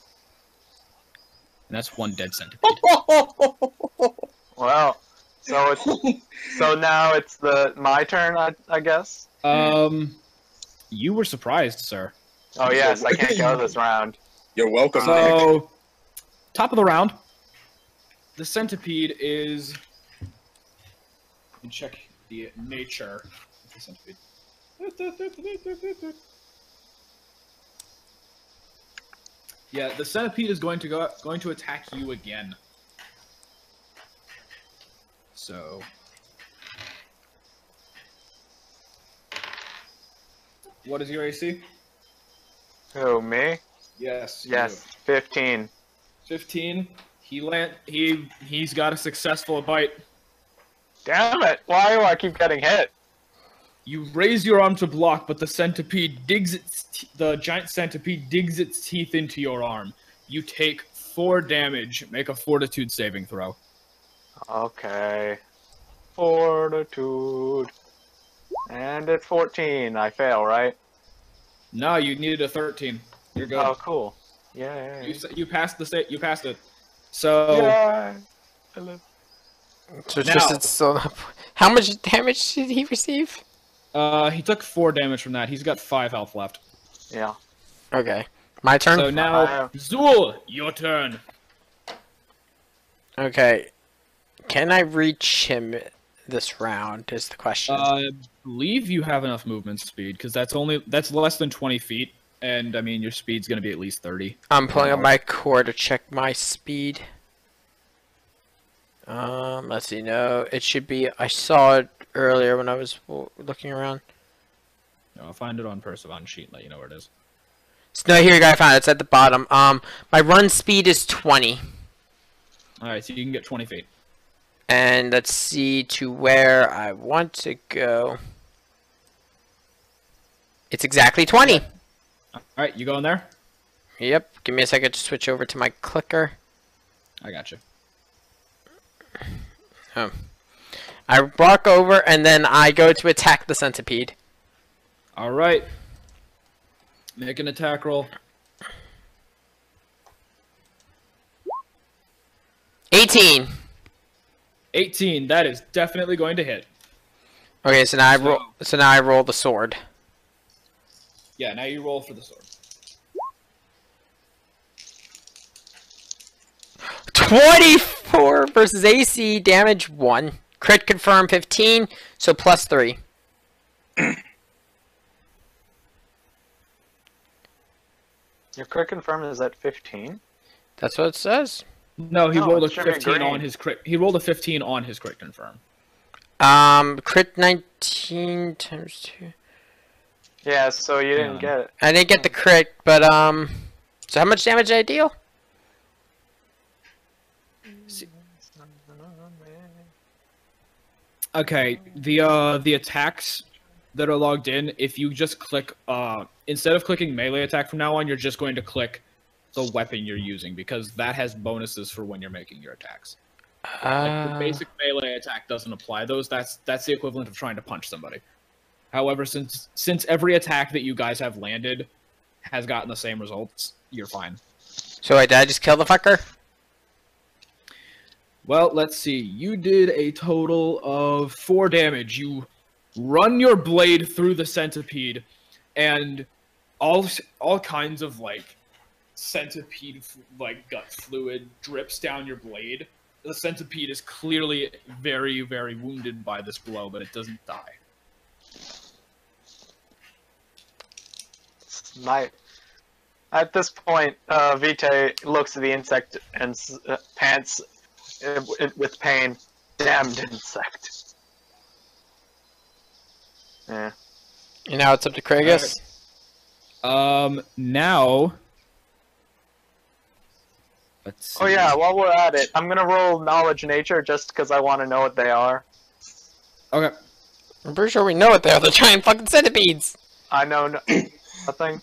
And that's one dead centipede. Wow. So now it's my turn, I guess. You were surprised, sir. Oh yes, I can't go this round. You're welcome, Nick. So, top of the round, the centipede is. Let me check the nature of the centipede. Yeah, the centipede is going to attack you again. So, what is your AC? Who, me? Yes. Yes, 15. 15. He's got a successful bite. Damn it! Why do I keep getting hit? You raise your arm to block, but the giant centipede digs its teeth into your arm. You take 4 damage. Make a fortitude saving throw. Okay. Fortitude. And it's 14. I fail, right? No, you needed a 13. You're good. Oh, cool. Yay. You passed the You passed it. So. Yay. I live. So Now- just so how much damage did he receive? He took 4 damage from that. He's got 5 health left. Yeah. Okay, my turn. So now, Zool, your turn. Okay, can I reach him this round? Is the question. I believe you have enough movement speed because that's less than 20 feet, and I mean your speed's gonna be at least 30. I'm pulling up my core to check my speed. Let's see. No, it should be. I saw it earlier when I was looking around. I'll find it on Persephone sheet and let you know where it is. So, no, here you go. I found it. It's at the bottom. My run speed is 20. All right, so you can get 20 feet. And let's see to where I want to go. It's exactly 20. All right, you going there? Yep. Give me a second to switch over to my clicker. I got you. Oh. I walk over and then I go to attack the centipede. All right. Make an attack roll. 18. 18. That is definitely going to hit. Okay, so now I roll the sword. Yeah, now you roll for the sword. 24 versus AC, damage 1. Crit confirm 15, so plus 3. Your crit confirm is at 15? That's what it says. No, he No, rolled a it should be 15 green. on his crit. He rolled a 15 on his crit confirm. Crit 19 times 2. Yeah, so you didn't get it. I didn't get the crit, but so how much damage did I deal? Okay, the attacks that are logged in, if you just click instead of clicking melee attack from now on, you're just going to click the weapon you're using because that has bonuses for when you're making your attacks. Like the basic melee attack doesn't apply those. That's the equivalent of trying to punch somebody. However, since every attack that you guys have landed has gotten the same results, you're fine. So wait, did I just kill the fucker? Well, let's see. You did a total of 4 damage. You run your blade through the centipede, and all kinds of centipede gut fluid drips down your blade. The centipede is clearly very, very wounded by this blow, but it doesn't die. At this point, Vitae looks at the insect and pants with pain. Damned insect. Yeah. And now it's up to Kragus. Now. Let's see. Oh yeah, while we're at it, I'm gonna roll knowledge nature just because I want to know what they are. Okay. I'm pretty sure we know what they are. They're giant fucking centipedes. I know nothing.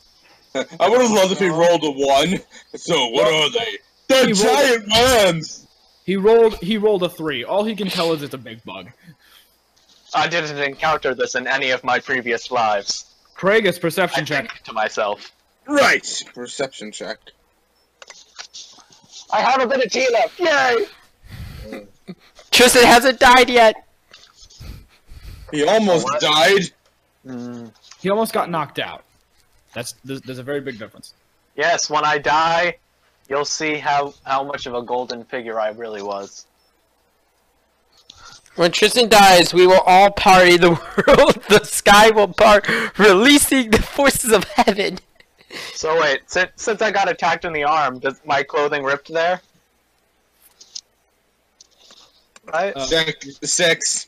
I would have loved if he rolled a 1. So, what are they? They're He rolled- giant worms! He rolled a 3. All he can tell is it's a big bug. I didn't encounter this in any of my previous lives. Craigus, I perception check. think to myself, Right! Perception check. I have a bit of tea left. Yay! Tristan hasn't died yet. He almost What? died. He almost got knocked out. There's a very big difference. Yes, when I die, you'll see how much of a golden figure I really was. When Tristan dies, we will all party the world. The sky will part, releasing the forces of heaven. So wait, since I got attacked in the arm, does my clothing ripped there? Right? 6.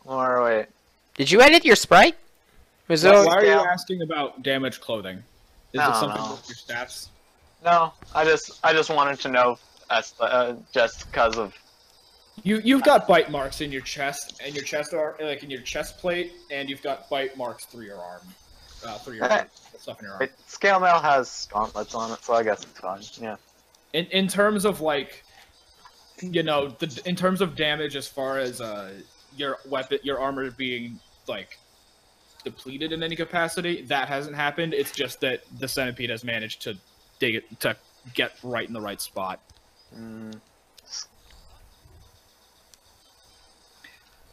Or wait. Did you edit your sprite? Was Why it? are you scale? asking about damaged clothing? Is I it don't something know. with your stats? No, I just wanted to know as just because of. You've got bite marks in your chest, and your chest are like in your chest plate, and you've got bite marks through your arm, through your Okay. stuff in your arm. Wait, scale mail has gauntlets on it, so I guess it's fine. Yeah. In terms of like, you know, in terms of damage, as far as your weapon, your armor being like depleted in any capacity, that hasn't happened. It's just that the centipede has managed to dig it to get right in the right spot.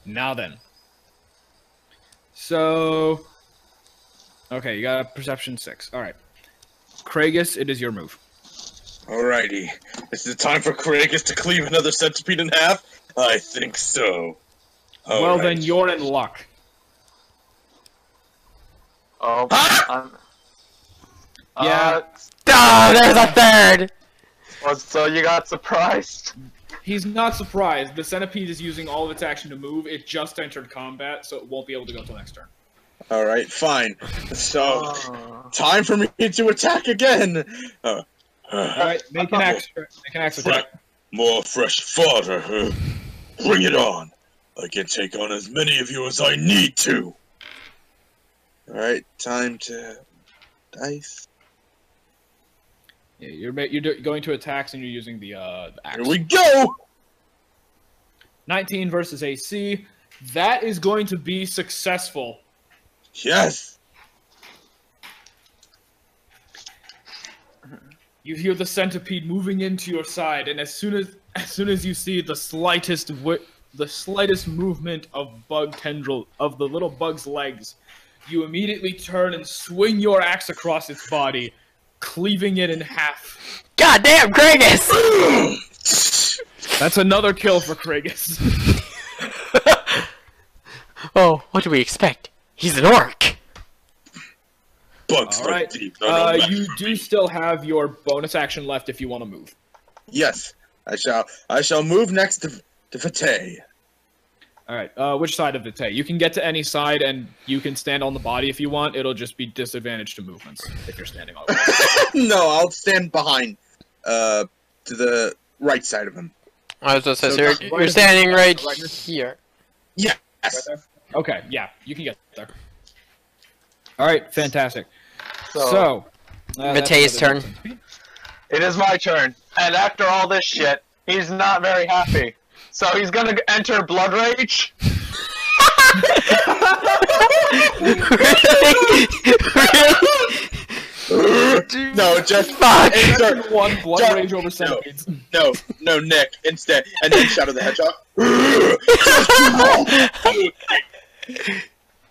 Now then. So, okay, you got a perception 6. All right, Craigus, it is your move. Alrighty. Is it time for Craigus to cleave another centipede in half? I think so. Well, then Alright. you're in luck. Oh. Ah! Yeah. Oh, there's a third. So you got surprised? He's not surprised. The centipede is using all of its action to move. It just entered combat, so it won't be able to go till next turn. Alright, fine. So, Oh. time for me to attack again! All right, make an axe attack. More fresh fodder, huh? Bring it on! I can take on as many of you as I need to! Alright, time to... dice. Yeah, you're going to attacks and you're using the axe. Here we go! 19 versus AC. That is going to be successful. Yes! You hear the centipede moving into your side, and as soon as you see the slightest movement of bug tendril of the little bug's legs, you immediately turn and swing your axe across its body, cleaving it in half. Goddamn, Craigus! That's another kill for Craigus. Oh, what do we expect? He's an orc. Bugs All like right. deep under my- You do still have your bonus action left if you want to move. Yes, I shall move next to Fateh. All right. Which side of the tay? You can get to any side, and you can stand on the body if you want. It'll just be disadvantage to movements if you're standing on it. No, I'll stand behind, to the right side of him. I was just So saying, right you're in- standing right right in- here. Yes. Okay. Yeah, you can get there. All right. Fantastic. So, So, that's Matei's another- turn. it is my turn, and after all this shit, he's not very happy. So he's gonna enter Blood Rage. No, just Fuck. insert, One blood Just- rage over centipedes. no, Nick, instead, and then Shadow the Hedgehog.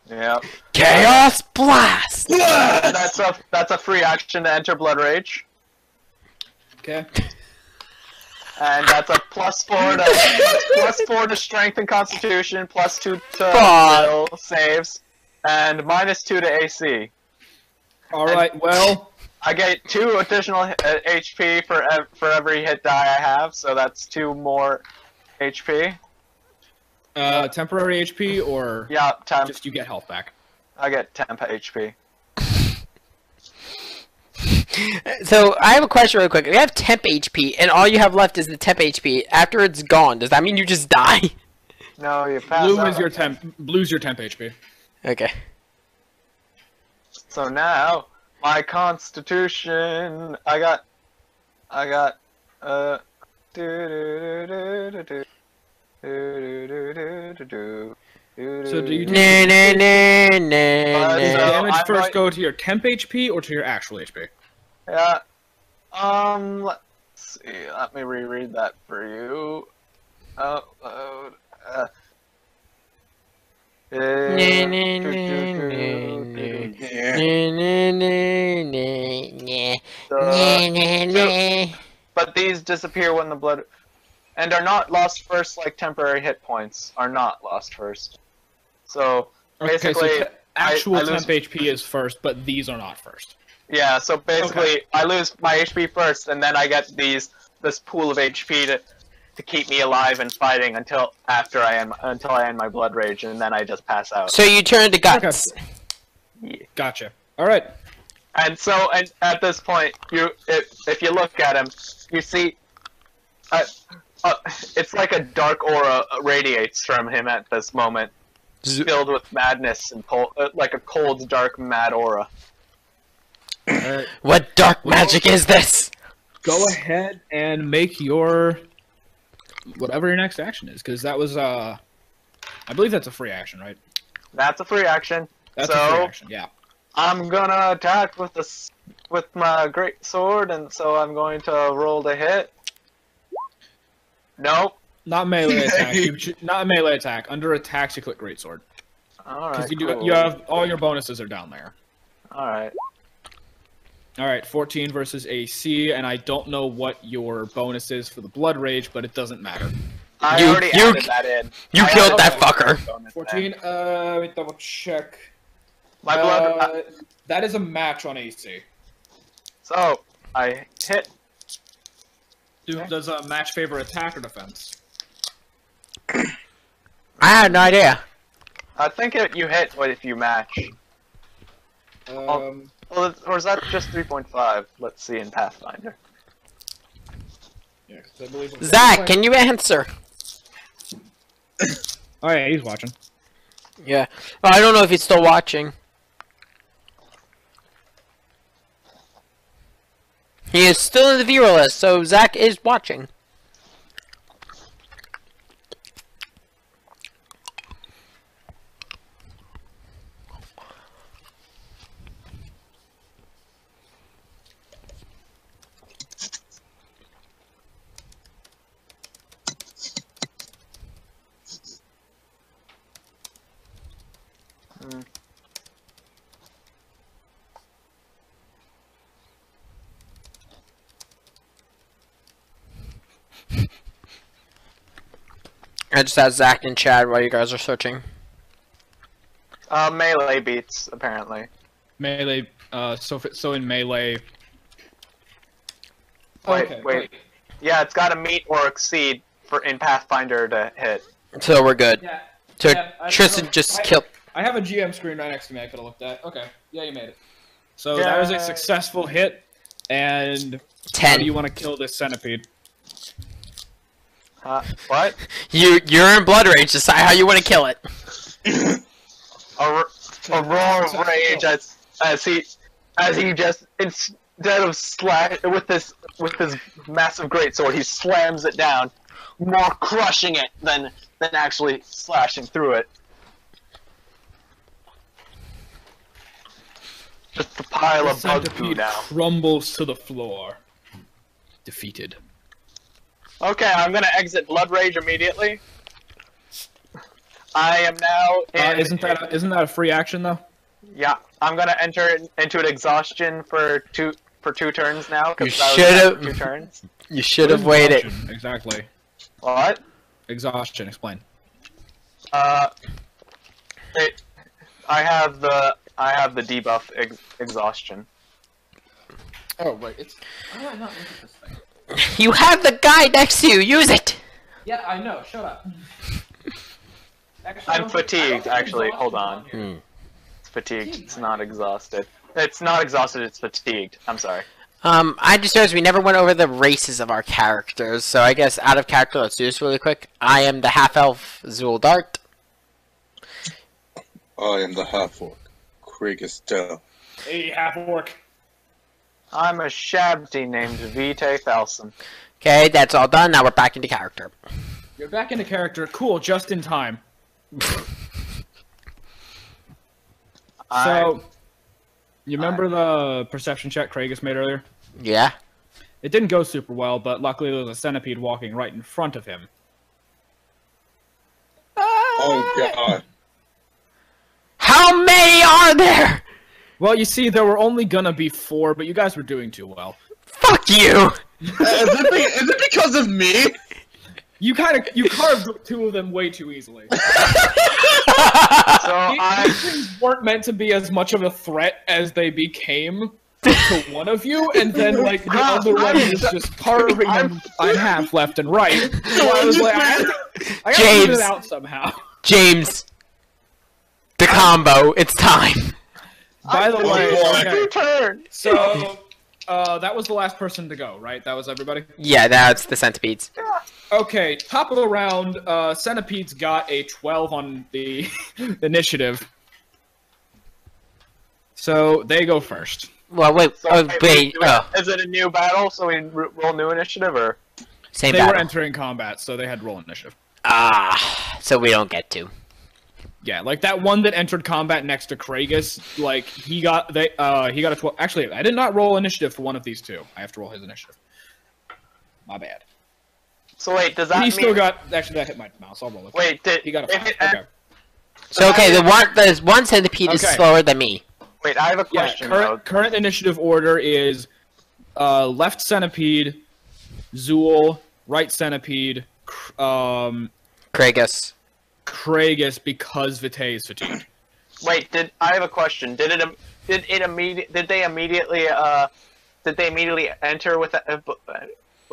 Yep. Chaos Blast! That's a free action to enter Blood Rage, Okay. and that's a +4 to Strength and Constitution, +2 to Fuck. Will saves, and -2 to AC. All right. Well, I get 2 additional HP for every hit die I have, so that's 2 more HP. temporary HP or Yeah, temp. just you get health back. I get temp HP. So I have a question really quick. You have temp HP, and all you have left is the temp HP. After it's gone, does that mean you just die? No, you pass Blue out. is your temp. Blue's your temp HP. Okay. So now, my constitution, I got, So do you Nah, nah, nah, nah, does nah. damage I first might- go to your temp HP or to your actual HP? Yeah. Let's see. Let me reread that for you. Upload. Nah, nah, nah, nah, nah. But these disappear when the blood, and are not lost first like temporary hit points are not lost first. So basically, Okay, so actual I lose- temp HP is first, but these are not first. yeah. So basically, Okay. I lose my HP first, and then I get this pool of HP to keep me alive and fighting until I end my blood rage, and then I just pass out. So you turn to guts. Gotcha. All right. And so, and at this point, if you look at him, you see, it's like a dark aura radiates from him at this moment, filled with madness and cold, like a cold, dark, mad aura. What dark magic is this? Go ahead and make your whatever your next action is, because that was I believe that's a free action, right? That's a free action. That's a So- free action. Yeah. I'm gonna attack with my great sword, and so I'm going to roll to hit. Nope. Not melee attack. Not melee attack. Under attacks, you click greatsword. All Because right. you have all your bonuses are down there. All right. All right, 14 versus AC, and I don't know what your bonus is for the blood rage, but it doesn't matter. I You- already you- added that in. You I killed added that fucker. bonus in. 14. Let me double check. My blood. That is a match on AC. So I hit. Does a match favor attack or defense? I had no idea. I think you hit if you match. Well, or is that just 3.5? Let's see in Pathfinder. Yeah, 'cause I believe Zach, can you answer? Oh yeah, he's watching. Yeah. Well, I don't know if he's still watching. He is still in the viewer list, so Zach is watching. I just asked Zach and Chad while you guys are searching. Melee beats apparently. Melee. So in melee. Wait. Yeah, it's got to meet or exceed in Pathfinder to hit. So we're good. Yeah. So Yeah, I Tristan know. just killed. I have a GM screen right next to me. I could have looked at. Okay. Yeah, you made it. So that was a successful hit. And how 10. do you want to kill this centipede? What? You're in blood rage. Decide how you want to kill it. A roar of rage as he just instead of with his massive greatsword, he slams it down, more crushing it than actually slashing through it. Just a pile The of bug poo centipede now. crumbles to the floor. Defeated. Okay, I'm gonna exit Blood Rage immediately. I am now in. Isn't that a free action though? Yeah, I'm gonna enter into an exhaustion for two turns now. 'Cause You that was should've- 2 turns. You should have waited. Exhaustion, exactly. What? Exhaustion. Explain. I have the debuff exhaustion. Oh wait, it's. How do I not look at this thing? You have the guy next to you. Use it. Yeah, I know. Shut up. I'm fatigued. Actually, hold on. It's fatigued. It's not exhausted. It's not exhausted. It's fatigued. I'm sorry. I just noticed we never went over the races of our characters, so I guess out of character, let's do this really quick. I am the half-elf Zool Dart. I am the half-orc, Kragus Dell. Hey, half-orc. I'm a shabty named Vitae Thalson. Okay, that's all done. Now we're back into character. You're back into character. Cool, just in time. So, you remember the perception check Kragus made earlier? Yeah. It didn't go super well, but luckily there was a centipede walking right in front of him. Oh god. How many are there? Well, you see, there were only gonna be 4, but you guys were doing too well. Fuck you! Is it because of me? You carved 2 of them way too easily. So These things weren't meant to be as much of a threat as they became to one of you, and then like the other one is just carving them in half left and right. So I was like, I gotta James. figure it out somehow. James. The combo. It's time. By the way, okay, your turn. so that was the last person to go, right? That was everybody? Yeah, that's the centipedes. Okay, top of the round, Centipede's got a 12 on the initiative. So they go first. Well, wait. So, Oh, wait. Oh, Is it a new battle, so we roll new initiative, or? same They were battle. entering combat, so they had roll initiative. Ah, so we don't get to. Yeah, like that one that entered combat next to Kragus, like he got a 12. Actually, I did not roll initiative for one of these 2. I have to roll his initiative. My bad. So wait, does that He mean... still got. Actually, that hit my mouse. I'll roll it. Wait, He got a if 5. it- Okay. So okay, the one centipede is Okay. slower than me. Wait, I have a Yeah, question, though. current initiative order is left centipede, Zool, right centipede, Kragus. Kragus because Vitae is fatigued. Wait, I have a question. Did they immediately enter with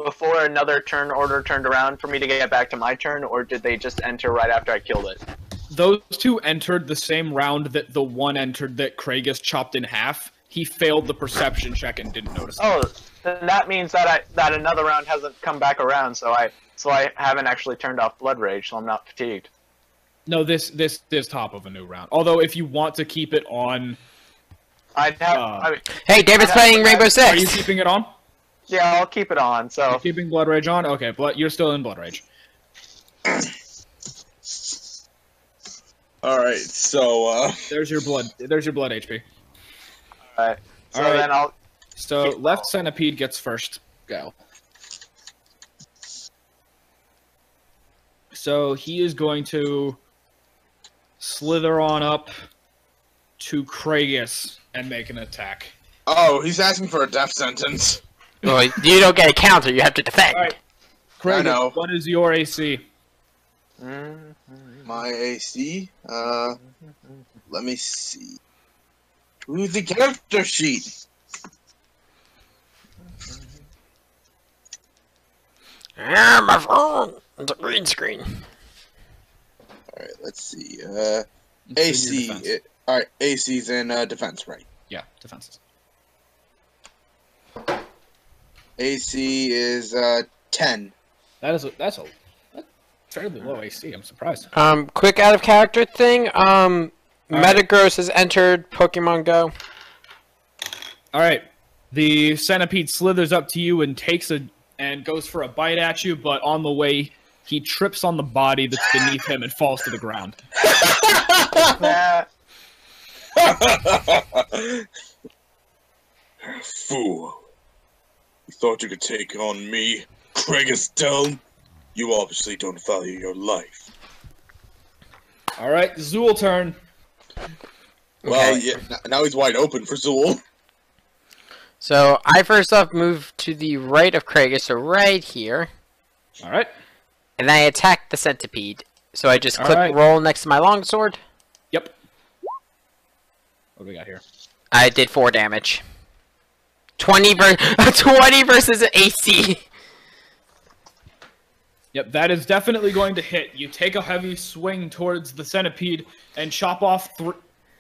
before another turn order turned around for me to get back to my turn, or did they just enter right after I killed it? Those 2 entered the same round that the one entered that Kragus chopped in half. He failed the perception check and didn't notice it. Oh, then that means that another round hasn't come back around, so I haven't actually turned off Blood Rage, so I'm not fatigued. No, this is top of a new round. Although, if you want to keep it on, I'd have. Hey, David's I- playing Rainbow are you Six. keeping it on? Yeah, I'll keep it on. So You're keeping Blood Rage on? Okay, but you're still in Blood Rage. Alright, so, There's your blood HP. alright. So Alright. then I'll. So left centipede gets first go. So he is going to slither on up to Kragus and make an attack. oh, he's asking for a death sentence. Well, you don't get a counter. You have to defend. Alright. I Kragus, know. what is your AC? My AC, let me see. Ooh, the character sheet. Yeah, my phone. It's a green screen. Alright, let's see. It's in your AC. defense. Alright, AC's in defense, right? Yeah, defenses. AC is 10. That's fairly low AC. I'm surprised. Quick out of character thing. Metagross has entered Pokemon Go. All right, the centipede slithers up to you and and goes for a bite at you, but on the way he trips on the body that's beneath him and falls to the ground. Nah, Fool. You thought you could take on me, Kragus Dell? You obviously don't value your life. All right, Zool turn. Well, Okay. yeah, now he's wide open for Zool. So I first off move to the right of Kragus, so right here, All right. and I attack the centipede. So I just All click right. roll next to my longsword. Yep. What do we got here? I did 4 damage. 20 versus AC. Yep, that is definitely going to hit. You take a heavy swing towards the centipede and chop off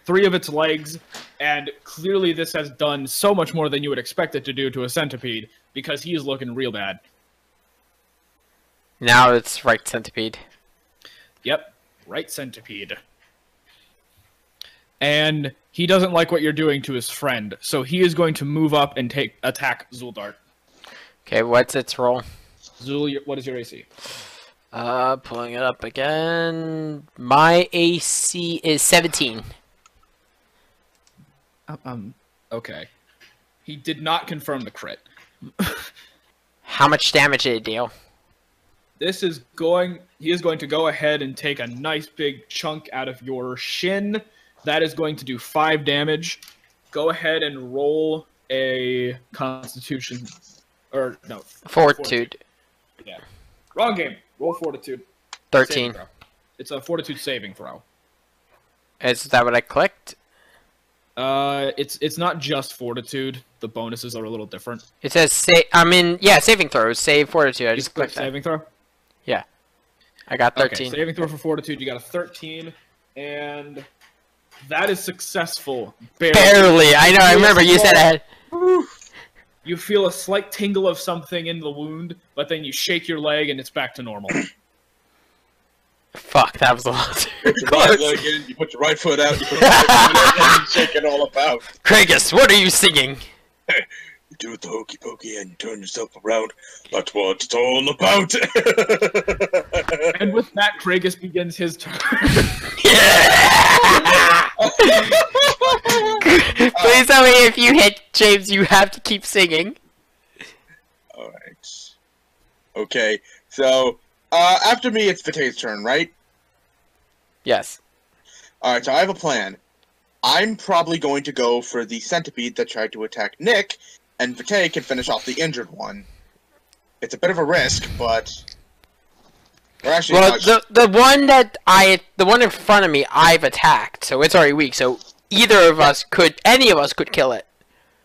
3 of its legs, and clearly this has done so much more than you would expect it to do to a centipede, because he is looking real bad. Now it's right centipede. Yep, right centipede. And he doesn't like what you're doing to his friend, so he is going to move up and attack Zuldart. Okay, what's its roll? Zul, what is your AC? Pulling it up again. My AC is 17. Okay. He did not confirm the crit. How much damage did it deal? He is going to go ahead and take a nice big chunk out of your shin. That is going to do 5 damage. Go ahead and roll a Constitution, or no, Fortitude. Yeah, wrong game. Roll Fortitude. 13. It's a Fortitude saving throw. Is that what I clicked? It's not just Fortitude. The bonuses are a little different. It says saving throws. Save Fortitude. I just clicked that. Saving throw. Yeah, I got 13. Okay, saving throw for Fortitude. You got a 13, and that is successful. Barely. I know. I remember you said I had. You feel a slight tingle of something in the wound, but then you shake your leg and it's back to normal. Fuck, that was a lot. You put your right foot out, you put your right foot out, and you shake it all about. Kragus, what are you singing? You do the hokey pokey and you turn yourself around. That's what it's all about. And with that, Kragus begins his turn. Please tell me if you hit James, you have to keep singing. Alright. Okay, so, after me, it's Vitae's turn, right? Yes. Alright, so I have a plan. I'm probably going to go for the centipede that tried to attack Nick, and Vitae can finish off the injured one. It's a bit of a risk, but... Actually, well, the one in front of me, I've attacked, so it's already weak. So any of us could kill it.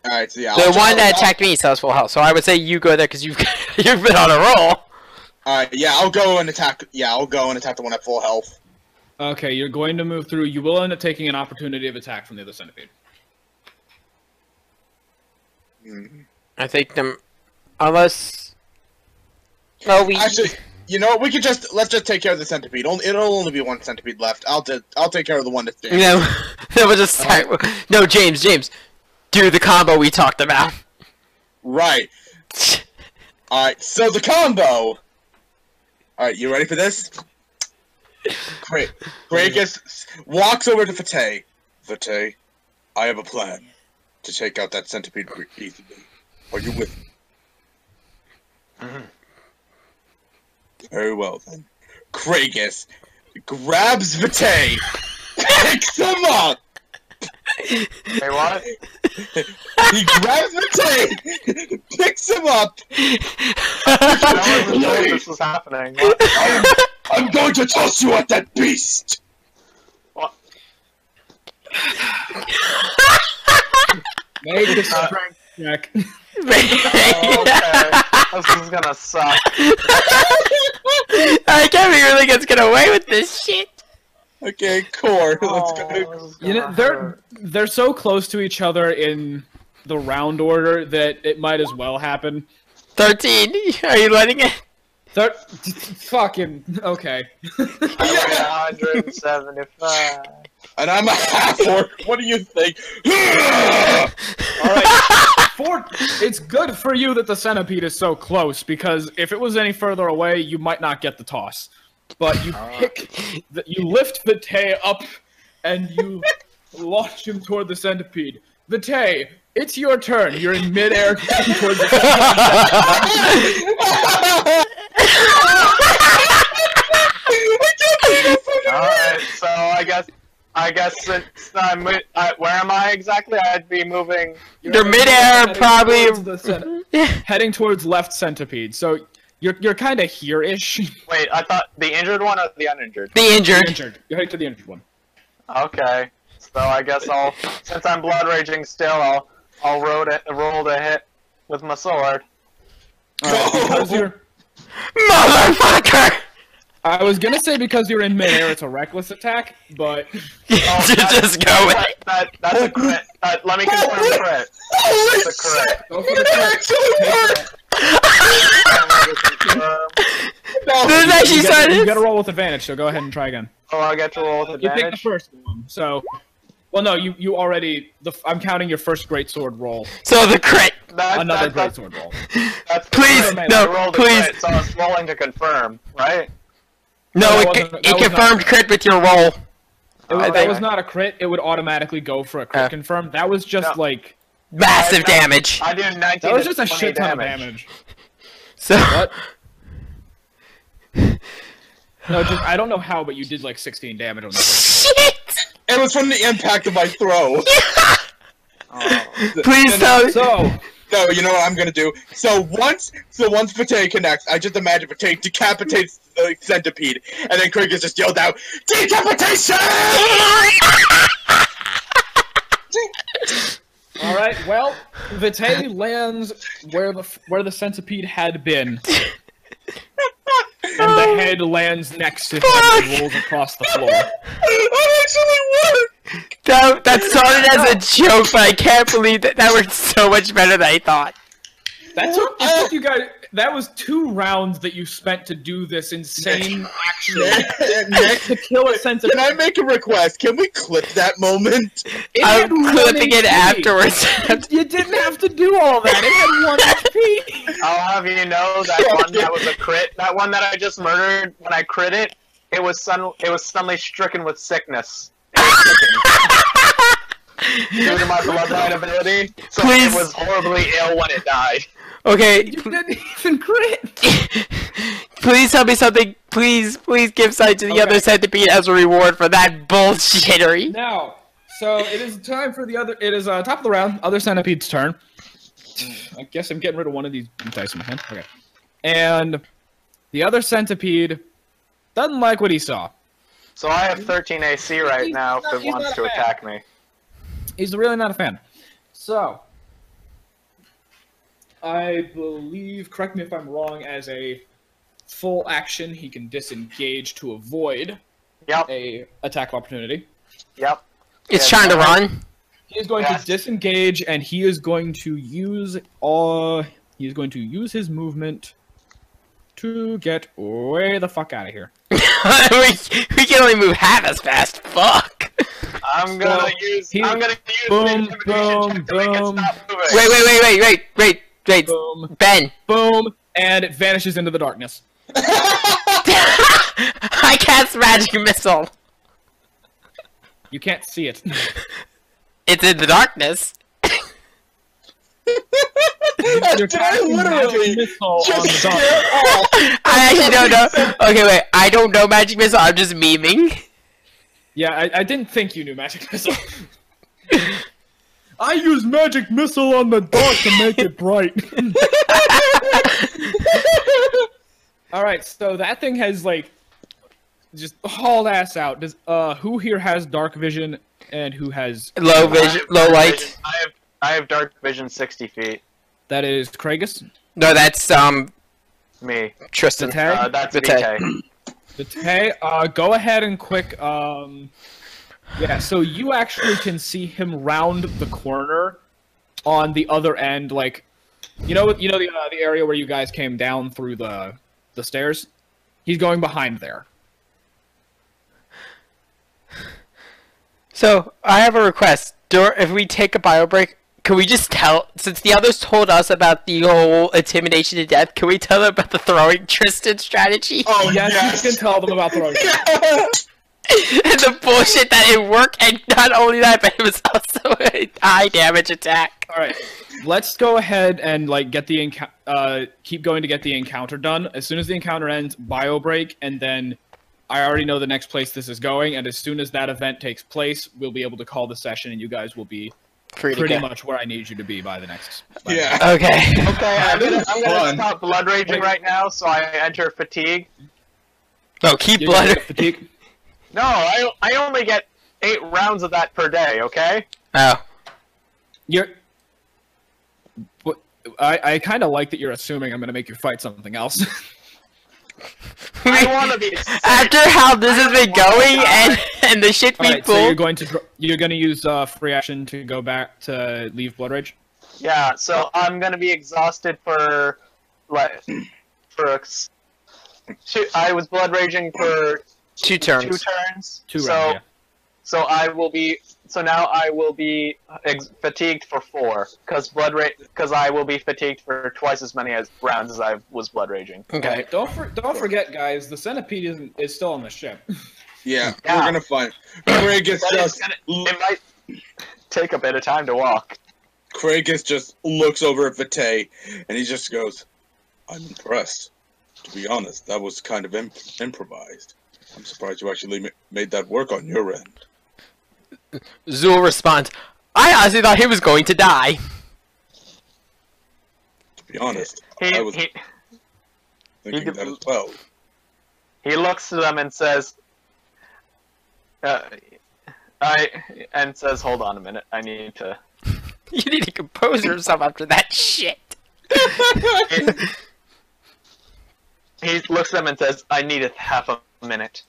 All right, so yeah. The one that attacked me still has full health, so I would say you go there because you've been on a roll. All right, yeah, I'll go and attack. Yeah, I'll go and attack the one at full health. Okay, you're going to move through. You will end up taking an opportunity of attack from the other centipede. I think unless. No, Actually, you know, let's just take care of the centipede. It'll only be 1 centipede left. I'll take care of the one that's damaged. No, we'll just start. No, James, do the combo we talked about. Right. Alright, so the combo! Alright, you ready for this? Great. Kragus walks over to Vitae. Vitae, I have a plan to take out that centipede easily. Are you with me? Very well, then. Kragus grabs Vitae, picks him up! Hey, what? He grabs Vitae, picks him up! I wasn't sure this was happening. I'm going to toss you at that beast! What? Make a strength check. Oh, okay. This is gonna suck. I can't be really gets get away with this shit. Okay, core. Let's go. You know, they're so close to each other in the round order that it might as well happen. 13. Are you letting it? Fucking okay. I weigh 175. And I'm a half-orc. What do you think? Alright. It's good for you that the centipede is so close, because if it was any further away, you might not get the toss. But you you lift Vitae up, and you launch him toward the centipede. Vitae, it's your turn. You're in midair towards the Alright, so I guess since where am I exactly? I'd be moving. You're midair, probably. Heading towards left centipede. So you're kind of here-ish. Wait, I thought the injured one or the uninjured? The injured. You're heading to the injured one. Okay, so I guess since I'm blood raging still, I'll roll to hit with my sword. Because you're Motherfucker! I was gonna say because you're in midair, it's a reckless attack, but Just go with it. That's a crit. Let me confirm the crit. Holy That's a crit. go for the It crit. actually worked! This is actually You started. gotta roll with advantage, so go ahead and try again. Oh, I get to roll with You pick the advantage. first one, so. Well, no, you already. I'm counting your first greatsword roll. So the crit. Another That's greatsword roll. the Please, crit. no, I rolled a please. crit, so I was rolling to confirm, right? No, that it, wasn't- that it was confirmed not- crit with your roll. That Okay. was not a crit. It would automatically go for a crit confirm. That was just No. like. Massive damage. I do 19 That was to just a 20 shit ton of damage. So What? No, just I don't know how, but you did like 16 damage on this. shit. It was from the impact of my throw. Oh. Please tell me. So, No, you know what I'm gonna do? So once Fateh connects, I just imagine Fateh decapitates the centipede, and then Craig has just yelled out, "Decapitation!" all right. Well, Vitae lands where the centipede had been, and the head lands next to him and rolls across the floor. That actually worked! That started as a joke, but I can't believe that worked so much better than I thought. That took you guys. That was 2 rounds that you spent to do this insane action Nick, to kill a centipede. can I make a request? Can we clip that moment? It I'm had 1 clipping it HP. afterwards. You didn't have to do all that. It had 1 HP. I'll have you know that one that was a crit. That one that I just murdered, when I crit it, it was suddenly stricken with sickness. It was sickened. Due to my bloodline ability, so Please. it was horribly ill when it died. Okay, You didn't even crit. please tell me something. Please give sight to the Okay. other centipede as a reward for that bullshittery. Now, so it is time for the other. It is top of the round. Other centipede's turn. I guess I'm getting rid of one of these dice in my hand. Okay. And the other centipede doesn't like what he saw. So I have 13 AC right He's now not- if it he's wants not to a fan. attack me. He's really not a fan. So, I believe, correct me if I'm wrong, as a full action, he can disengage to avoid Yep, a attack of opportunity. yep. It's Yeah, trying to no, run. He is going Yes. to disengage, and he is going to use his movement to get way the fuck out of here. we can only move half as fast. Fuck. I'm gonna use he- the boom, intimidation boom, check to make it boom. stop moving. Wait. Boom, Ben. boom, and it vanishes into the darkness. I cast magic missile. You can't see it. It's in the darkness. You're Did I casting literally magic missile on just the scare darkness. off? I actually don't know. Okay, wait. I don't know magic missile. I'm just memeing. Yeah, I didn't think you knew magic missile. I use magic missile on the dark to make it bright. Alright, so that thing has, like, just hauled ass out. Does who here has dark vision and who has... Low vision, low light. I have dark vision 60 feet. That is Kragus? No, that's Me. Tristan. Vitae? That's Vitae. Vitae. Hey, go ahead and quick, yeah, so you actually can see him round the corner on the other end, like, you know the area where you guys came down through the stairs? He's going behind there. So I have a request. If we take a bio break, can we just tell? Since the others told us about the whole intimidation to death, can we tell them about the throwing Tristan strategy? Oh, Yes, yes. you can tell them about throwing. And the bullshit that it worked, and not only that, but it was also a high damage attack. Alright, let's go ahead and, like, get the keep going to get the encounter done. As soon as the encounter ends, bio break, and then I already know the next place this is going, and as soon as that event takes place, we'll be able to call the session, and you guys will be Free to pretty go. much where I need you to be by the next. Yeah. Okay. Okay, I'm this gonna, is I'm gonna fun. stop blood raging Wait. right now, so I enter fatigue. No, keep You're gonna blood. get fatigue. No, I only get 8 rounds of that per day, okay? Oh. You're. I kind of like that you're assuming I'm gonna make you fight something else. I want to be. After how this has been going and the shit we Alright, so pulled. you're going to use free action to go back to leave Blood Rage? Yeah, so I'm gonna be exhausted for like I was blood raging for 2 turns. 2 turns. Two so, rounds, yeah. So I will be. So now I will be fatigued for 4, because I will be fatigued for twice as many rounds as I was blood raging. Okay. Don't forget, guys, the centipede is still on the ship. Yeah, Yeah. we're gonna find. Craig is But just. it might take a bit of time to walk. Craig just looks over at Vitae, and he just goes, "I'm impressed. To be honest, that was kind of improvised. I'm surprised you actually made that work on your end." Zool responds, I honestly thought he was going to die. To be honest, He, I was he, thinking that as well. he looks to them and says, hold on a minute, I need to. You need to compose yourself after that shit. He looks at them and says, I need half a minute.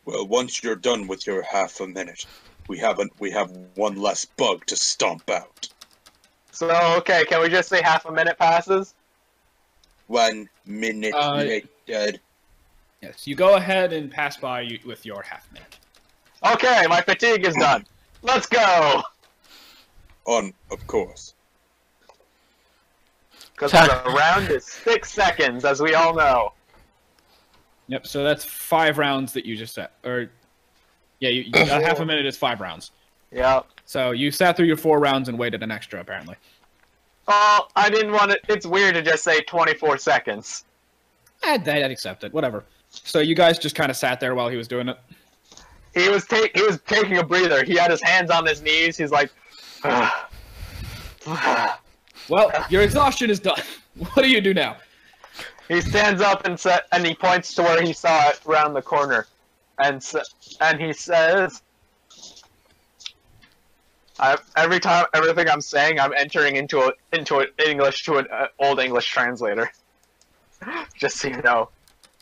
Well, once you're done with your half a minute, we have one less bug to stomp out. So, okay, can we just say half a minute passes? 1 minute later. Yes, you go ahead and pass by with your half minute. Okay, my fatigue is done. Let's go! Of course. Because the round is 6 seconds, as we all know. Yep, so that's 5 rounds that you just set. Or, yeah, half a minute is 5 rounds. Yep. So you sat through your 4 rounds and waited an extra, apparently. Oh, I didn't want to. It's weird to just say 24 seconds. I'd accept it, whatever. So you guys just kind of sat there while he was doing it? He was taking a breather. He had his hands on his knees. He's like, Well, your exhaustion is done. What do you do now? He stands up and he points to where he saw it around the corner, and he says, everything I'm saying, I'm entering into English to an old English translator. Just so you know.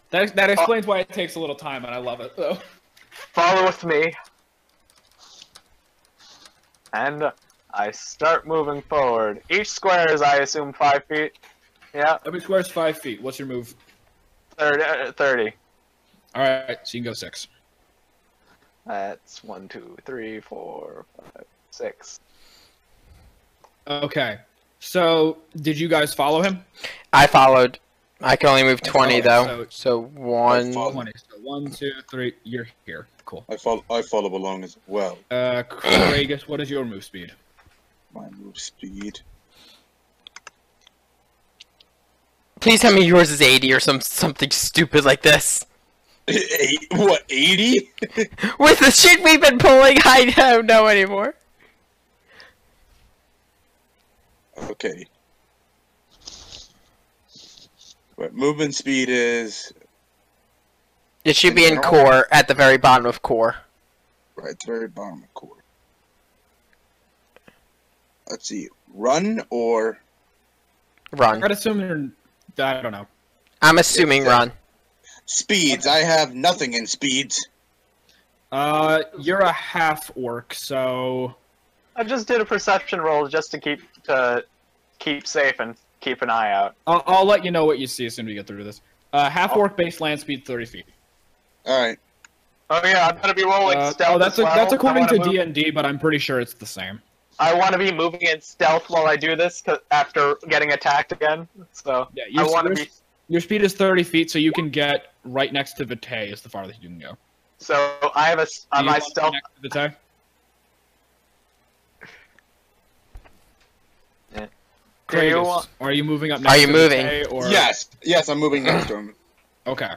That explains why it takes a little time, and I love it, though. Follow with me, and I start moving forward. Each square is, I assume, 5 feet. Yeah. Every square is 5 feet. What's your move? 30. Alright, so you can go 6. That's 1, 2, 3, 4, 5, 6. Okay. So, did you guys follow him? I followed. I can only move 20 Okay, though. So 1. 20. So 1, 2, 3. You're here. Cool. I follow along as well. Kragus, what is your move speed? My move speed. Please tell me yours is 80 or something stupid like this. What, 80? With the shit we've been pulling, I don't know anymore. Okay. What movement speed is? It should be in core, at the very bottom of core. Right at the very bottom of core. Let's see. Run or? Run. I'd assume you're... I don't know. I'm assuming run. Speeds. I have nothing in speeds. You're a half-orc, so... I just did a perception roll just to keep safe and keep an eye out. I'll let you know what you see as soon as we get through this. Half-orc base land speed 30 feet. Alright. Oh yeah, I'm gonna be rolling stealth. That's according to D&D, but I'm pretty sure it's the same. I want to be moving in stealth while I do this, after getting attacked again. So Yeah, I want to be. Your speed is 30 feet, so you can get right next to Vitae is the farthest you can go. So I have my stealth. Next to Vitae? Do you Kratos, want- are you moving up next Are you to moving? Vitae, or... Yes, I'm moving next to him. Okay.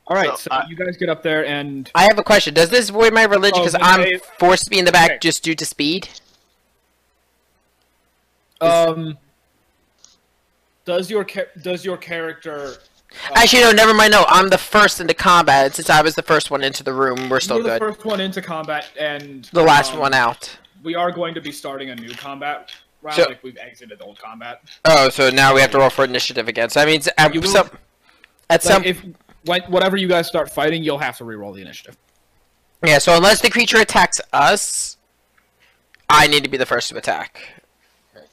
Alright, So, so you guys get up there and... I have a question. Does this void my religion Oh, because Vitae- I'm forced to be in the back Okay. just due to speed? Does your character... Actually, no, never mind. No, I'm the first into combat. Since I was the first one into the room, we're still You're the good. first one into combat, and... The last one out. We are going to be starting a new combat round, So- like we've exited old combat. Oh, so now we have to roll for initiative again. So that means You will- at some Whatever you guys start fighting, you'll have to re-roll the initiative. yeah. So unless the creature attacks us, I need to be the first to attack.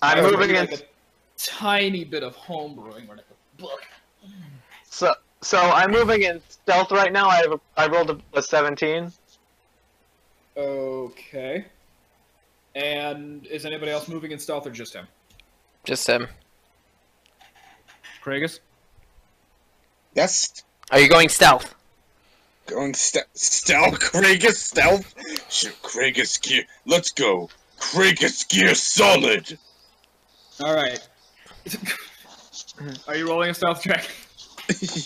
I'm There's moving like in. a tiny bit of home brewing right at the book. So I'm moving in stealth right now. I rolled a 17. Okay. And is anybody else moving in stealth or just him? Just him. Kragus? Yes. Are you going stealth? Going stealth, Kragus, stealth. Shit, Kragus gear. Let's go. Kragus gear solid. Alright. Are you rolling a stealth check?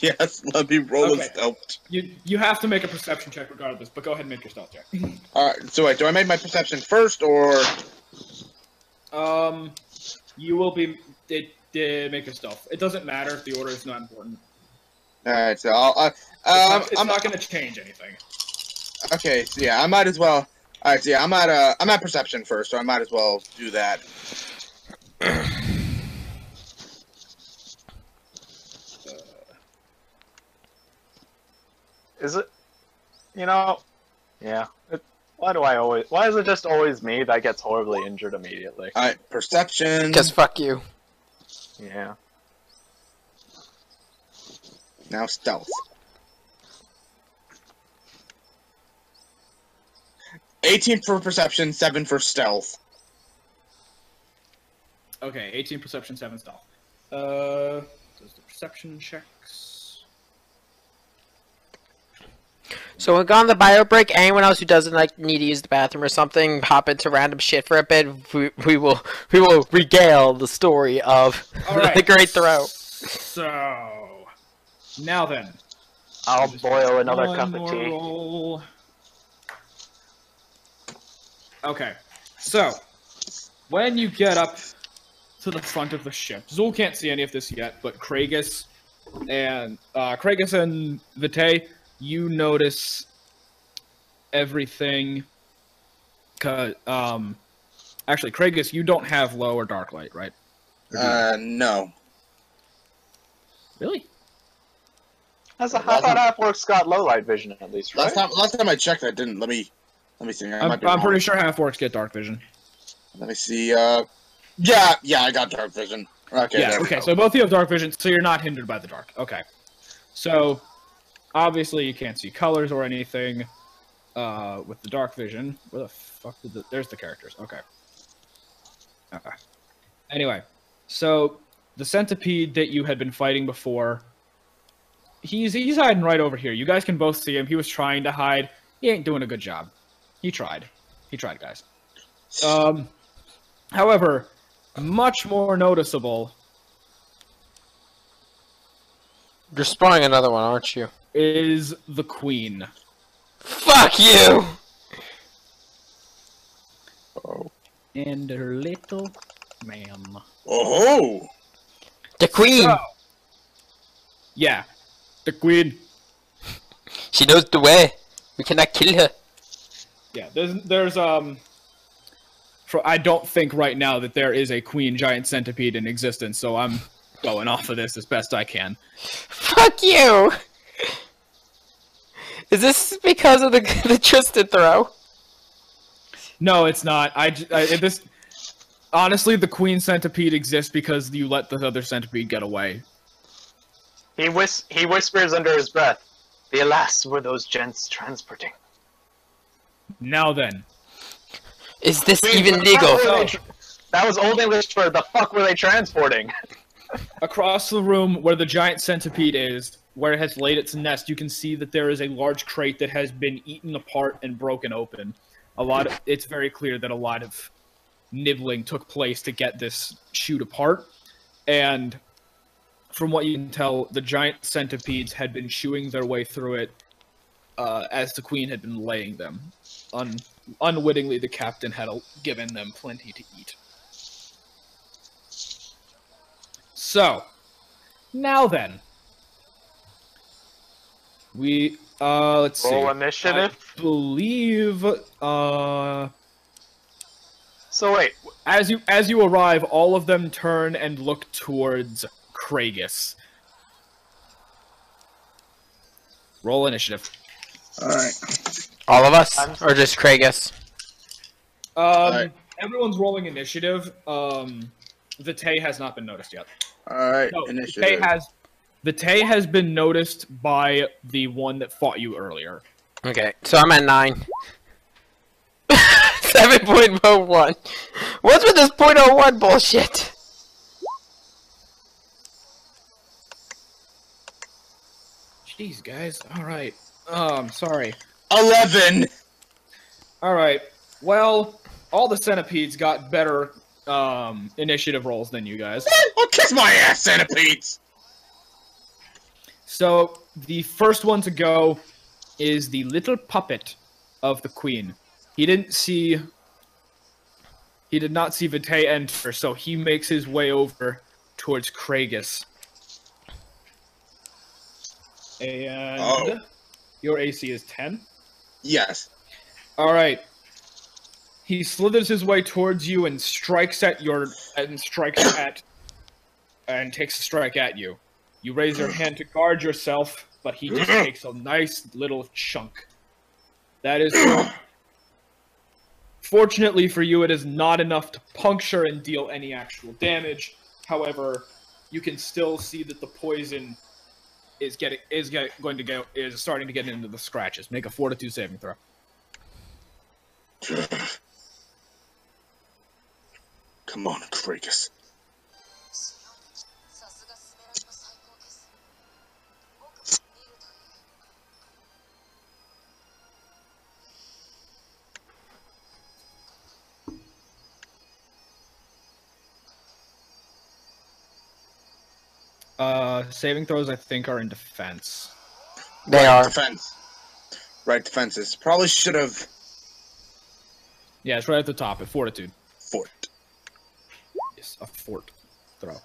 Yes, let me roll Okay. a stealth. You have to make a perception check regardless, but go ahead and make your stealth check. Alright, so wait, do I make my perception first or? You will be... make a stealth. It doesn't matter if the order is not important. Alright, so I'll. It's not going to change anything. Okay, so yeah, I might as well. Alright, so yeah, I'm at perception first, so I might as well do that. Is it? You know, yeah. Why is it just always me that gets horribly injured immediately? Alright, perception. Because fuck you. Yeah. Now stealth. 18 for perception, 7 for stealth. Okay, 18 perception, 7 stealth. Does the perception checks? So when we go on the bio break, anyone else who doesn't like need to use the bathroom or something, hop into random shit for a bit. We will regale the story of the Great Throw. So now then, I'll boil another one cup of more tea. roll. Okay, so when you get up to the front of the ship, Zul can't see any of this yet, but Kragus and Vitae, you notice everything. Actually, Kragus, you don't have low or dark light, right? Or do you? No. Really? I thought Half-Orcs got low light vision at least, right? Last time I checked, I didn't. Let me see. I might be I'm wrong. pretty sure half-orcs get dark vision. Let me see. Yeah, I got dark vision. Okay. Yeah, there we okay, go. so both of you have dark vision, so you're not hindered by the dark. Okay. So, obviously you can't see colors or anything with the dark vision. Where the fuck did there's the characters. Okay. Anyway, so the centipede that you had been fighting before, he's hiding right over here. You guys can both see him. He was trying to hide. He ain't doing a good job. He tried, guys. However, much more noticeable You're spawning another one, aren't you? is the queen. Fuck you! Oh. And her little ma'am. Oh. The queen! So, yeah, the queen. She knows the way. We cannot kill her. Yeah, there's I don't think right now that there is a queen giant centipede in existence, so I'm going off of this as best I can. Fuck you! Is this because of the twisted throw? No, it's not. Honestly, the queen centipede exists because you let the other centipede get away. He whispers under his breath, "The alas were those gents transporting." Now then, Is this Wait, even what the fuck legal? were they that was Old English for "the fuck were they transporting?" across the room where the giant centipede is, where it has laid its nest, you can see that there is a large crate that has been eaten apart and broken open. It's very clear that a lot of nibbling took place to get this chewed apart, and from what you can tell, the giant centipedes had been chewing their way through it as the queen had been laying them. Unwittingly, the captain had given them plenty to eat. So, now then, we let's see. Roll initiative. I believe So wait, As you arrive, all of them turn and look towards Kragus. Roll initiative. Alright. All of us, or just Kragus? Alright. Everyone's rolling initiative. Vitae has not been noticed yet. Alright, No, initiative. Vitae has been noticed by the one that fought you earlier. Okay, so I'm at 9. 7.01. What's with this .01 bullshit? Jeez, guys. Alright. Sorry. 11! Alright. Well, all the centipedes got better initiative rolls than you guys. Oh, kiss my ass, centipedes! So, the first one to go is the little puppet of the queen. He did not see Vitae enter, so he makes his way over towards Kragus. And your AC is 10? Yes. Alright. He slithers his way towards you and takes a strike at you. You raise your hand to guard yourself, but he just takes a nice little chunk. That is... Fortunately for you, it is not enough to puncture and deal any actual damage. However, you can still see that the poison is starting to get into the scratches. Make a Fortitude saving throw. Come on, Kragus. Saving throws, I think, are in defense. They are. Defense. Right defenses. Probably should have... Yeah, it's right at the top, at Fortitude. Fort. Yes, a fort throw.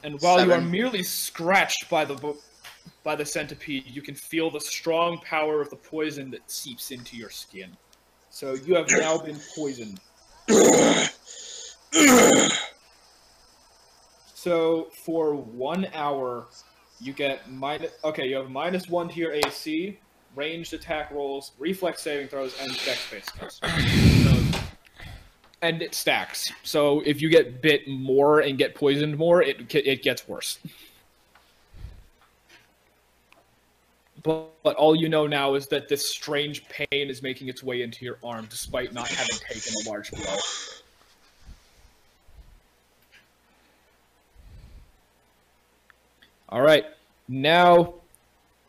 And while you are merely scratched by the centipede, you can feel the strong power of the poison that seeps into your skin. So you have now been poisoned. So for 1 hour, you get you have -1 to your AC, ranged attack rolls, reflex saving throws, and dex-based skills. And it stacks. So if you get bit more and get poisoned more, it gets worse. But all you know now is that this strange pain is making its way into your arm, despite not having taken a large blow. Alright, now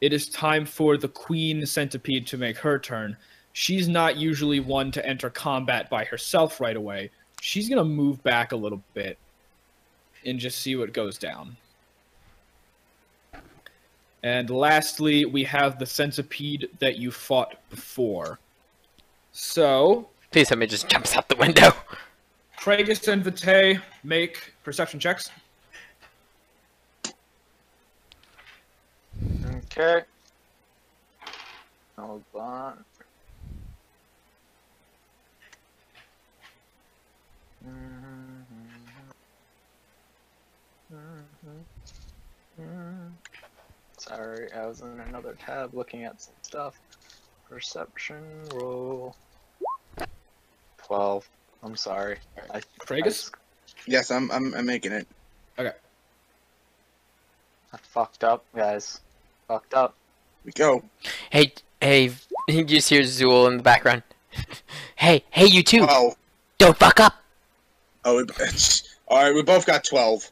it is time for the Queen Centipede to make her turn. She's not usually one to enter combat by herself right away. She's going to move back a little bit and just see what goes down. And lastly, we have the centipede that you fought before. So... Please somebody just jumps out the window. Kragus and Vitae make perception checks. Okay. Hold on. Sorry, I was in another tab looking at some stuff. Perception roll. 12. I'm sorry. Kragus? Yes, I'm making it. Okay. I fucked up, guys. Fucked up. We go. Hey, you just hear Zool in the background. hey, you two! Oh. Don't fuck up! Oh, alright, we both got 12.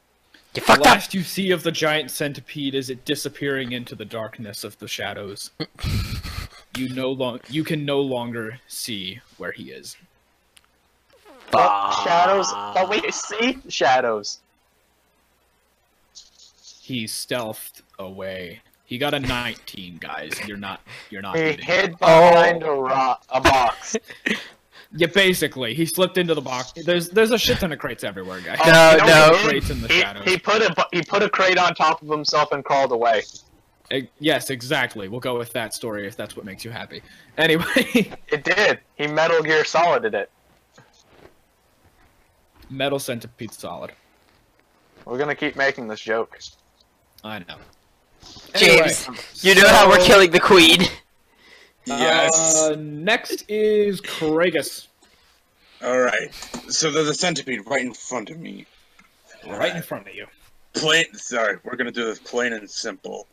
You The fucked up! last you see of the giant centipede is it disappearing into the darkness of the shadows. You can no longer see where he is. Shadows. Oh, wait, see? Shadows. He stealthed away. He got a 19, guys. You're not He beating him. hid behind a box. Yeah, basically, he slipped into the box. There's a shit ton of crates everywhere, guys. No. Crates in the shadows. He put a crate on top of himself and crawled away. Yes, exactly. We'll go with that story if that's what makes you happy. Anyway, It did. He Metal Gear Solided it. Metal Centipede Solid. We're gonna keep making this joke. I know. James, you know how we're killing the queen. Yes. Next is Kragus. All right. So there's a centipede right in front of me. Right in front of you. Sorry, we're gonna do this plain and simple.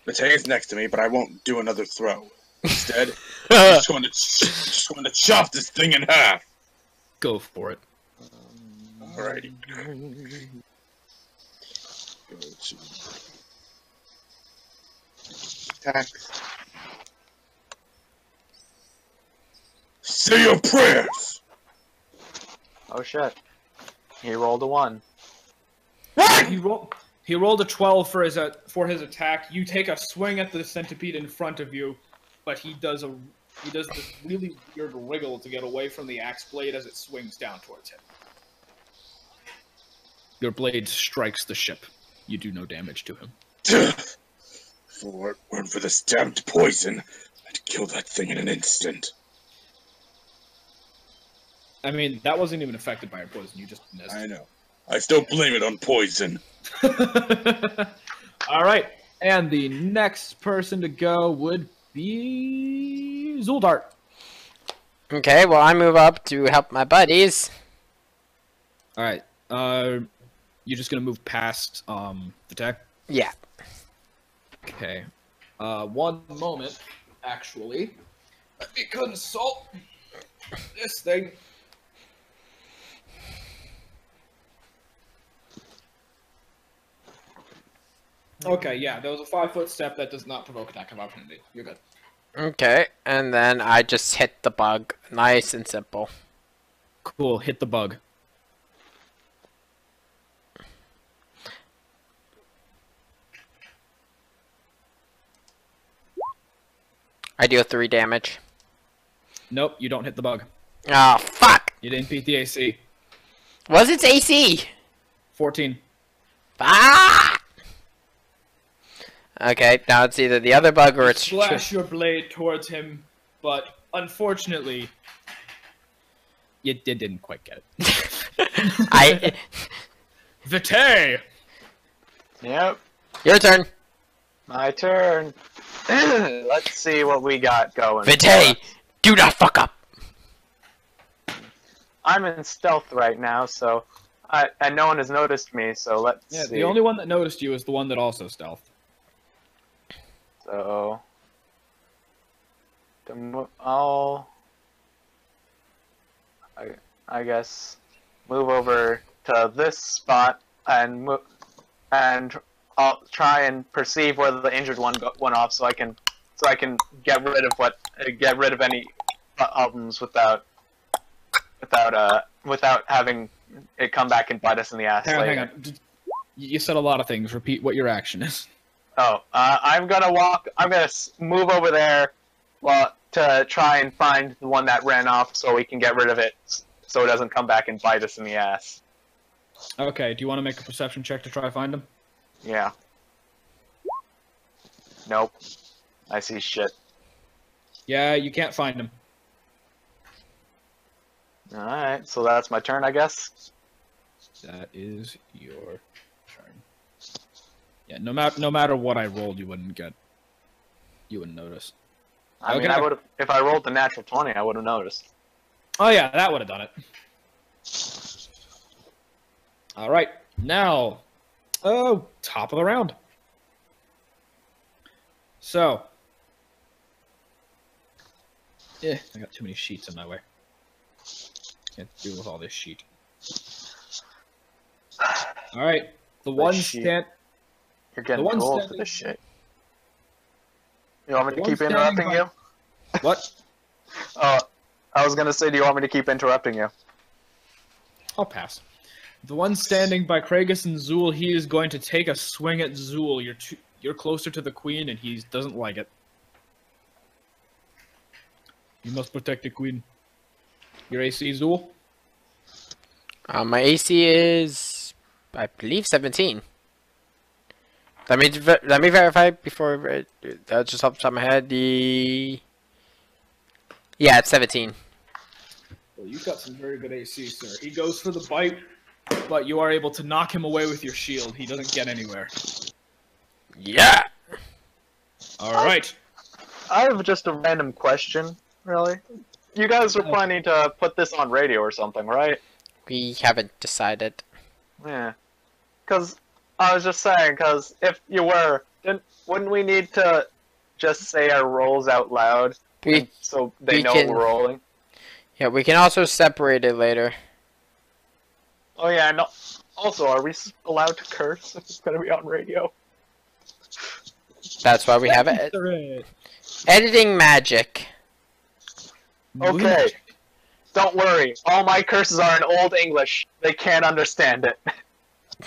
Matea's next to me, but I won't do another throw. Instead, I'm just going to chop this thing in half. Go for it. Alrighty. Go to attacks. Say your prayers. Oh shit. He rolled a 1. He rolled a 12 for his attack. You take a swing at the centipede in front of you, but he does this really weird wriggle to get away from the axe blade as it swings down towards him. Your blade strikes the ship. You do no damage to him. If it weren't for this damned poison, I'd kill that thing in an instant. I mean, that wasn't even affected by your poison. You just missed. I know. I still blame it on poison. All right, and the next person to go would be Zuldart. Okay, well, I move up to help my buddies. All right, you're just gonna move past the tech. Yeah. Okay. One moment, actually. Let me consult this thing. Okay, yeah, there was a 5-foot step that does not provoke attack of opportunity. You're good. Okay, and then I just hit the bug. Nice and simple. Cool, hit the bug. I deal 3 damage. Nope, you don't hit the bug. Oh, fuck! You didn't beat the AC. What's its AC? 14. Ah! Okay, now it's either the other bug or it's... Slash your blade towards him, but unfortunately, you didn't quite get it. Vitae! Yep. Your turn. My turn. Let's see what we got going. Vitae, do not fuck up. I'm in stealth right now, so and no one has noticed me. So let's Yeah, see. the only one that noticed you is the one that also stealthed. So I'll I guess move over to this spot and I'll try and perceive where the injured one went off, so I can get rid of any problems without having it come back and bite us in the ass later. Hang on. You said a lot of things. Repeat what your action is. Oh, I'm gonna move over there, to try and find the one that ran off, so we can get rid of it, so it doesn't come back and bite us in the ass. Okay. Do you want to make a perception check to try to find him? Yeah. Nope. I see shit. Yeah, you can't find him. Alright, so that's my turn, I guess. That is your turn. Yeah, no matter what I rolled, you wouldn't notice. I mean, Okay. I would have, if I rolled the natural 20, I would have noticed. Oh yeah, that would have done it. All right, now, top of the round. So, yeah, I got too many sheets in my way. Can't deal with all this sheet. All right, the one sheet. stand. You're getting The one too old for standing- this shit. You want me The to one keep standing interrupting by- you? What? I was gonna say, do you want me to keep interrupting you? I'll pass. The one standing by Kragus and Zool, he is going to take a swing at Zool. You're closer to the queen, and he doesn't like it. You must protect the queen. Your AC, Zool? My AC is, I believe, 17. Let me verify before that just off the top of my head. Yeah, it's 17. Well, you've got some very good AC, sir. He goes for the bite, but you are able to knock him away with your shield. He doesn't get anywhere. Yeah. All right. I have just a random question, really. You guys were planning to put this on radio or something, right? We haven't decided. Yeah. Because I was just saying, because if you were, then wouldn't we need to just say our roles out loud so they know we're rolling? Yeah, we can also separate it later. Oh yeah, no. Also, are we allowed to curse if it's going to be on radio? That's why we have it. Editing magic. Okay. Don't worry. All my curses are in Old English. They can't understand it.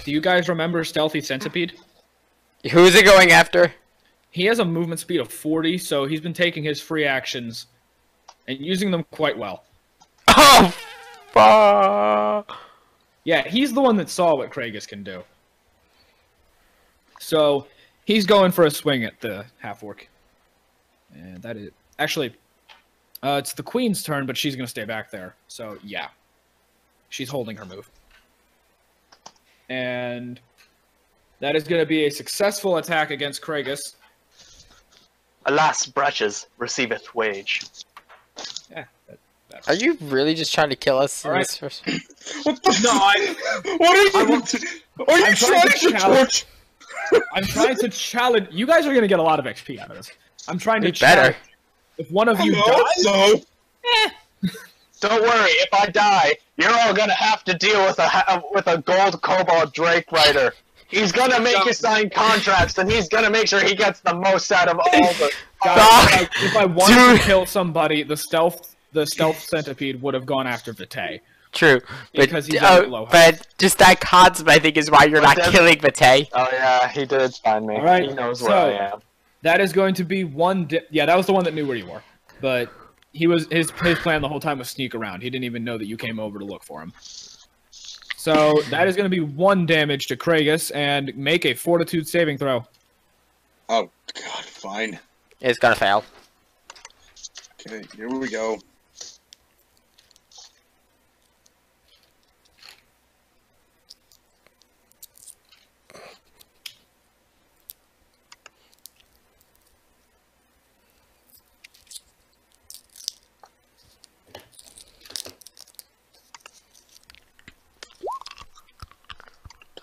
Do you guys remember Stealthy Centipede? Who's it going after? He has a movement speed of 40, so he's been taking his free actions and using them quite well. Oh, fuck. Yeah, he's the one that saw what Kragus can do. So, he's going for a swing at the half-orc. And that is... Actually, it's the queen's turn, but she's going to stay back there. So, yeah. She's holding her move. And that is going to be a successful attack against Kragus. Alas, Bratches receiveth wage. Yeah. Are you really just trying to kill us? All right. What the No, What are you Are you trying to torch? I'm trying to challenge... You guys are going to get a lot of XP out of this. I'm trying to better. If one of you No, dies... no. Don't worry, if I die, you're all gonna have to deal with a gold kobold Drake Rider. He's gonna make you sign contracts, and he's gonna make sure he gets the most out of all the... Guys, if I wanted to kill somebody, the stealth centipede would have gone after Vitae. True, Because he's at low health. but just that concept, I think, is why you're not killing Vitae. Oh yeah, he did find me. Alright, He knows so- where I am. That is going to be one... Yeah, that was the one that knew where you were. But his plan the whole time was sneak around. He didn't even know that you came over to look for him. So that is going to be 1 damage to Kragus, and make a Fortitude saving throw. Oh God, fine. It's gonna fail. Okay, here we go.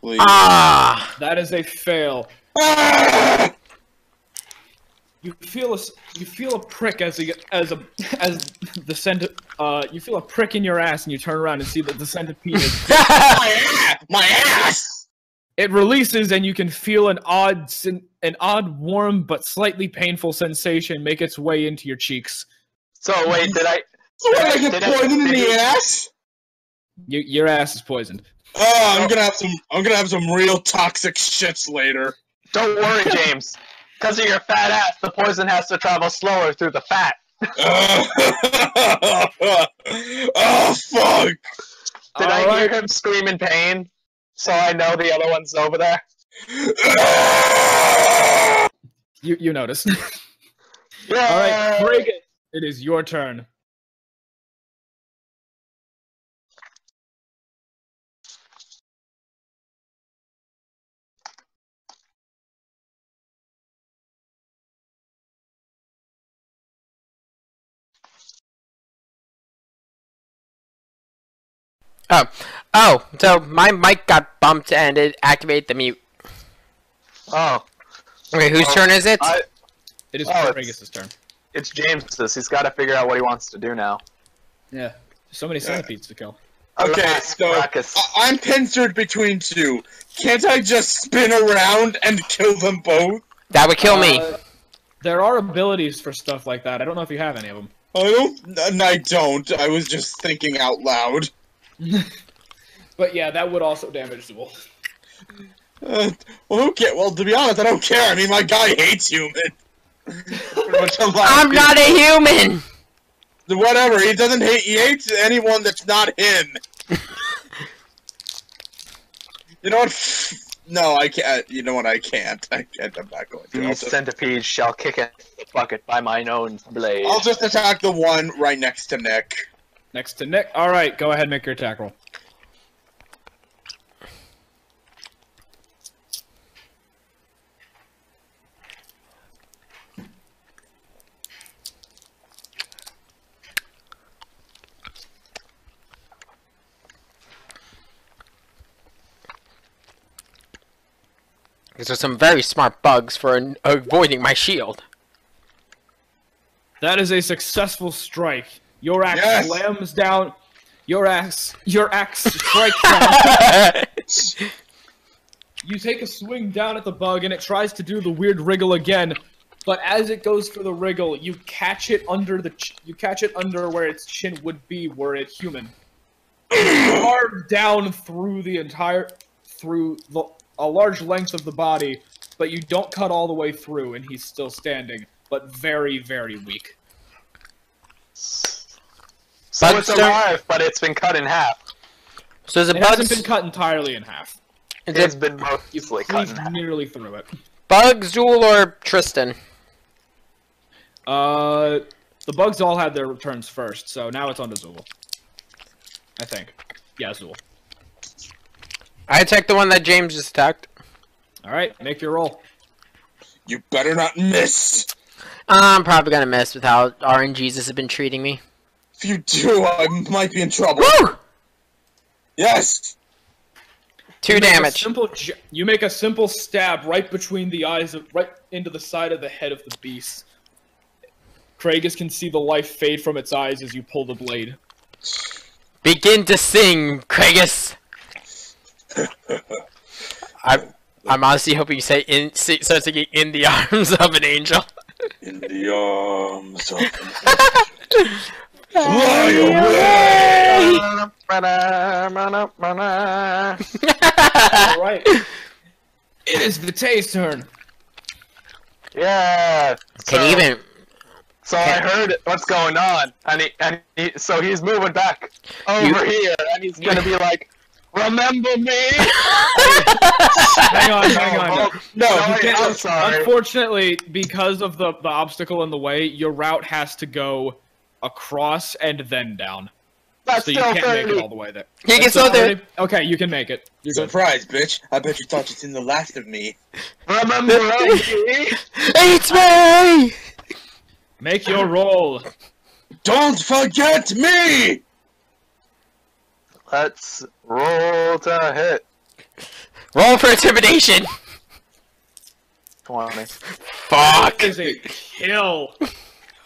Please. Ah! That is a fail. Ah! You feel a prick as the you feel a prick in your ass, and you turn around and see that the centipede is... My ass! It releases, and you can feel an odd warm but slightly painful sensation make its way into your cheeks. So wait, did I... So what, I get poisoned in the ass? Your ass is poisoned. Oh, I'm gonna have some real toxic shits later. Don't worry, James. Because of your fat ass, the poison has to travel slower through the fat. Oh fuck! Did I hear him scream in pain? So I know the other one's over there. You notice. Yeah. All right, Kragus, it is your turn. Oh, so my mic got bumped and it activated the mute. Oh. Okay, whose turn is it? It is Oh, Kragus' turn. It's James's. He's got to figure out what he wants to do now. Yeah. So many centipedes to kill. Okay, Alas, so Brachus. I'm pincered between two. Can't I just spin around and kill them both? That would kill me. There are abilities for stuff like that. I don't know if you have any of them. I don't. I was just thinking out loud. But yeah, that would also damage the wolf. Well, who cares? Well, to be honest, I don't care. I mean, my guy hates human. I'm not a human! Whatever, he doesn't hate. He hates anyone that's not him. You know what? No, I can't. You know what? I can't. I'm not going to. These centipedes shall kick a bucket by mine own blade. I'll just attack the one right next to Nick. Next to Nick. All right, go ahead, make your attack roll. These are some very smart bugs for avoiding my shield. That is a successful strike. Your axe Yes! slams down. Your axe strikes down. You take a swing down at the bug, and it tries to do the weird wriggle again. But as it goes for the wriggle, you catch it under where its chin would be, were it human. Carved down through a large length of the body, but you don't cut all the way through, and he's still standing, but very, very weak. So it's Bugster- alive, but it's been cut in half. So the It hasn't bugs, been cut entirely in half. It's been mostly cut in He's half. nearly through it. Bug, Zool, or Tristan? The bugs all had their turns first, so now it's on to Zool. I think. Yeah, Zool. I attacked the one that James just attacked. Alright, make your roll. You better not miss. I'm probably gonna miss with how RNGesus have been treating me. If you do, I might be in trouble. Woo! Yes. 2 You make a damage. You make a simple stab right between the eyes, right into the side of the head of the beast. Kragus can see the life fade from its eyes as you pull the blade. Begin to sing, Kragus. I'm honestly hoping you say start singing "In the Arms of an Angel." In the arms of an angel. Fly away. Alright. It is the Tay's turn. Yeah. Can you even? So I heard what's going on, so he's moving back over here, and he's gonna be like, "Remember me?" Hang on. No, You wait, can't- I'm sorry. Unfortunately, because of the obstacle in the way, your route has to go across and then down. That's So you still can't make it 30. all the way there. He gets That's out there. already- Okay, you can make it. You're good. Surprise, bitch. I bet you thought you'd seen the last of me. Remember me? It's me. Make your roll. Don't forget me! Let's roll to hit. Roll for intimidation. 20. Fuck. That is a kill.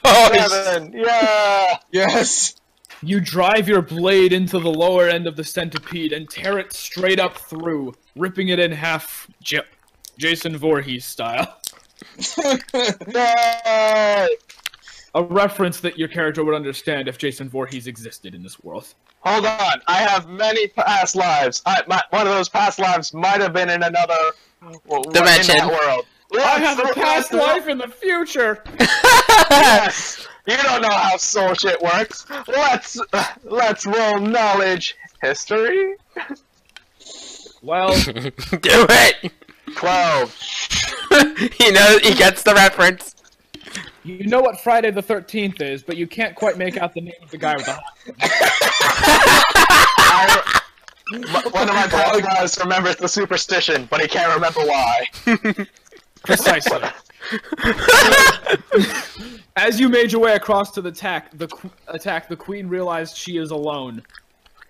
Oh, it's- 7. Yeah. Yes. You drive your blade into the lower end of the centipede and tear it straight up through, ripping it in half, Jason Voorhees style. Yay! A reference that your character would understand if Jason Voorhees existed in this world. Hold on. I have many past lives. One of those past lives might have been in another Dimension. In that world. I have a Let's- past life in the future! Yes. You don't know how soul shit works. Let's roll knowledge history. Well, Do it. 12. He knows. He gets the reference. you know what Friday the 13th is, but you can't quite make out the name of the guy with the One of my past lives remembers the superstition, but he can't remember why. Precisely. As you made your way across to the attack, the queen realized she is alone.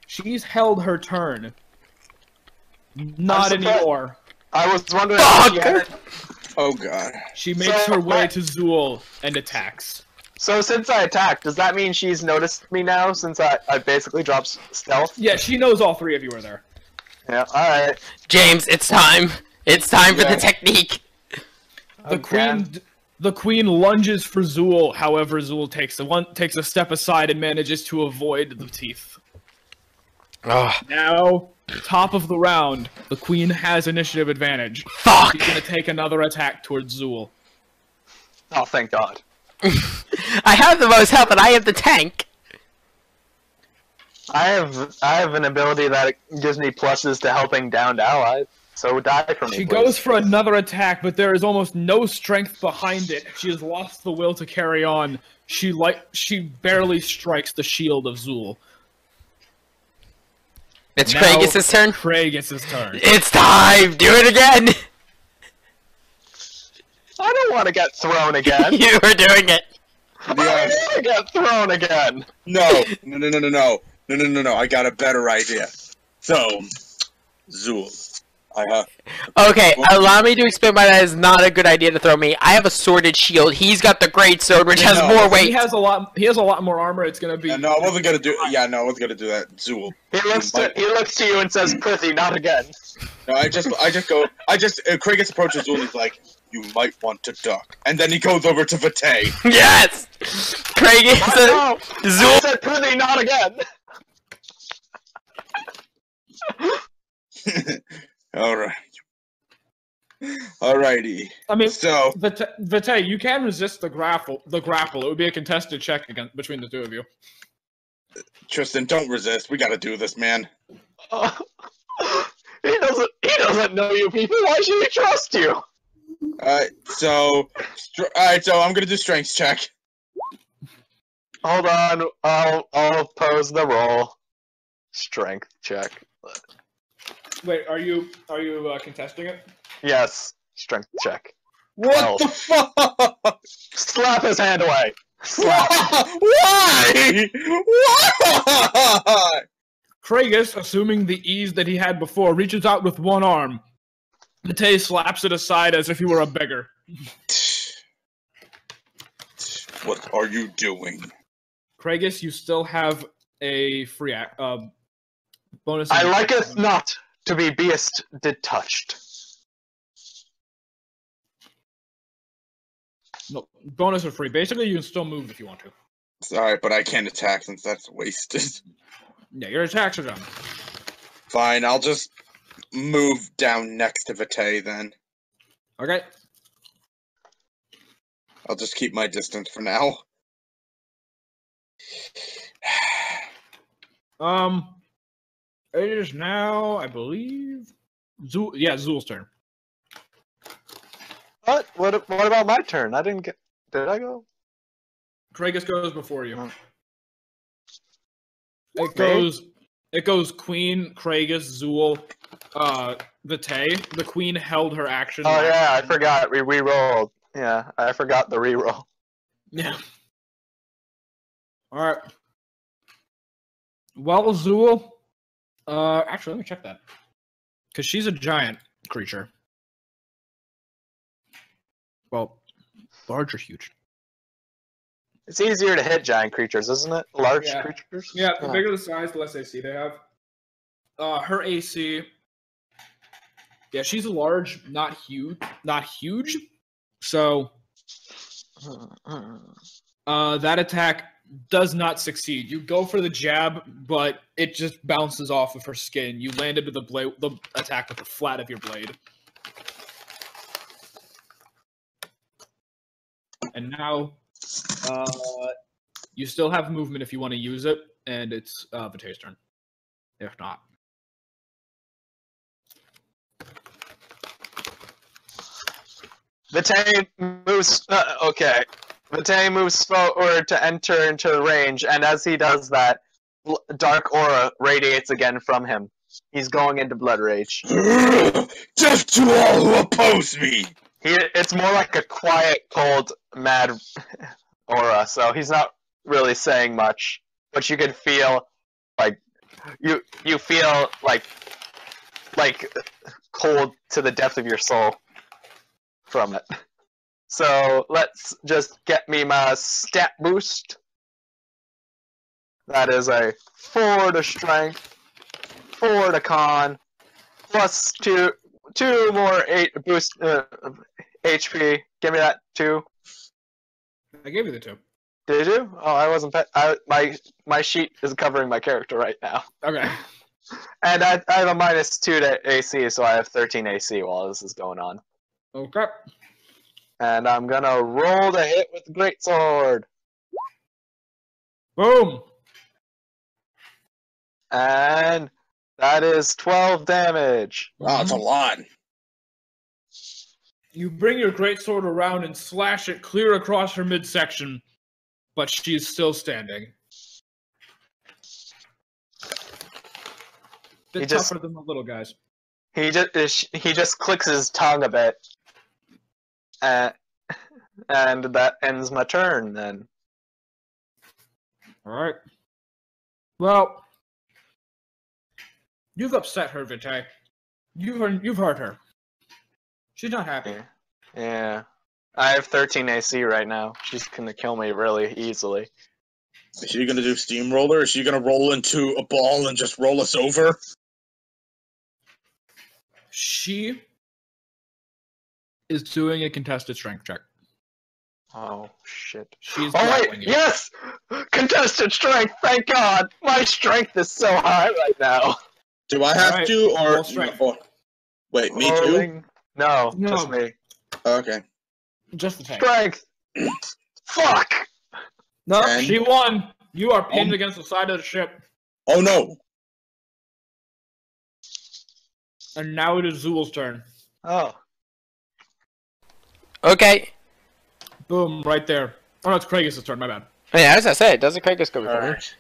She's held her turn. Not I'm surprised- anymore. I was wondering if she had... Oh god. She makes her way to Zool and attacks. So since I attacked, does that mean she's noticed me now since I basically dropped stealth? Yeah, she knows all three of you are there. Yeah, alright. James, it's time. It's time for Yeah. the technique. The queen lunges for Zool, however Zool takes a step aside and manages to avoid the teeth. Oh, Now, top of the round, the queen has initiative advantage. fuck. She's gonna take another attack towards Zool. Oh, thank God. I have the most health and I have the tank. I have an ability that gives me pluses to helping downed allies. So die for me, She please. goes for another attack, but there is almost no strength behind it. She has lost the will to carry on. She barely strikes the shield of Zool. It's Now, Kragus' turn. Craig gets his turn. It's time! Do it again! I don't want to get thrown again. You were doing it! I don't want to get thrown again. No. I got a better idea. So, Zool, Okay, allow me to explain why that is not a good idea to throw me. I have a sworded shield. He's got the great sword, which has more weight. He has a lot more armor. It's gonna be. no, I wasn't gonna do. Yeah, no, I wasn't gonna do that. Zool. He looks to you and says, "Prithee, not again." No, Kragus approaches Zool and he's like, "You might want to duck," and then he goes over to Vitae. Yes! Kragus, No, I Zool. said, "Prithee, not again." Alrighty. I mean, So, Vitae, you can resist the grapple. It would be a contested check between the two of you. Tristan, don't resist. We gotta do this, man. He doesn't know you people. Why should he trust you? Alright, so I'm gonna do strength check. Hold on, I'll pose the roll. Strength check. Wait, are you contesting it? Yes, strength check. What the fuck? Slap his hand away. Slap. Why? Why? Kragus, assuming the ease that he had before, reaches out with one arm. Vitae slaps it aside as if he were a beggar. What are you doing? Kragus, you still have a free bonus. I liketh not to be beast detached. No, bonus or free. Basically, you can still move if you want to. Sorry, but I can't attack since that's wasted. Yeah, your attacks are done. Fine, I'll just move down next to Vitae then. Okay. I'll just keep my distance for now. It is now, I believe, Zool's turn. What? What about my turn? I didn't get. Did I go? Kragus goes before you. Me? It goes Queen, Kragus, Zool, Vitae. The Queen held her action. Oh yeah, I forgot. We re-rolled. Yeah, I forgot the re-roll. Yeah. Alright. Well, Zool. Actually, let me check that. Because she's a giant creature. Well, large or huge? It's easier to hit giant creatures, isn't it? Large Yeah. creatures. Yeah, the bigger the size, the less AC they have. Her AC. Yeah, she's large, not huge. Not huge. So, that attack does not succeed. You go for the jab, but it just bounces off of her skin. You landed with the attack with the flat of your blade. And now, you still have movement if you want to use it, and it's Vitae's turn. If not. Vitae moves. Okay. Vitae moves forward to enter into the range, and as he does that, dark aura radiates again from him. He's going into blood rage. Death to all who oppose me! It's more like a quiet, cold, mad aura, so he's not really saying much, but you can feel like you feel like cold to the depth of your soul from it. So let's just get me my stat boost. That is a 4 to strength, 4 to con, plus 2 more 8 boost HP. Give me that 2. I gave you the 2. Did you? Oh, I wasn't. My sheet is covering my character right now. Okay. And I have a minus 2 to AC, so I have 13 AC while this is going on. Okay. And I'm gonna roll to hit with the greatsword. Boom. And That is 12 damage. Wow, it's a lot. You bring your greatsword around and slash it clear across her midsection, but she's still standing. Bit He just- tougher than the little guys. He just clicks his tongue a bit. And that ends my turn then. Alright. Well, you've upset her, Vitae. You've hurt her. She's not happy. Yeah. I have 13 AC right now. She's gonna kill me really easily. Is she gonna do steamroller? Is she gonna roll into a ball and just roll us over? She is doing a contested strength check. Oh shit. She's Oh wait, grappling you. yes! Contested strength, thank god! My strength is so high right now. Do I have Alright, to, or... roll strength. Wait, me too? Rolling- No, No. just me. Okay. Just the tank. Strength! Fuck! No, 10. she won. You are pinned against the side of the ship. Oh no! And now it is Zool's turn. Oh. Okay. Boom, right there. Oh no, it's Kragus' turn, my bad. Oh, yeah, as I say, doesn't Kragus go before me? Alright.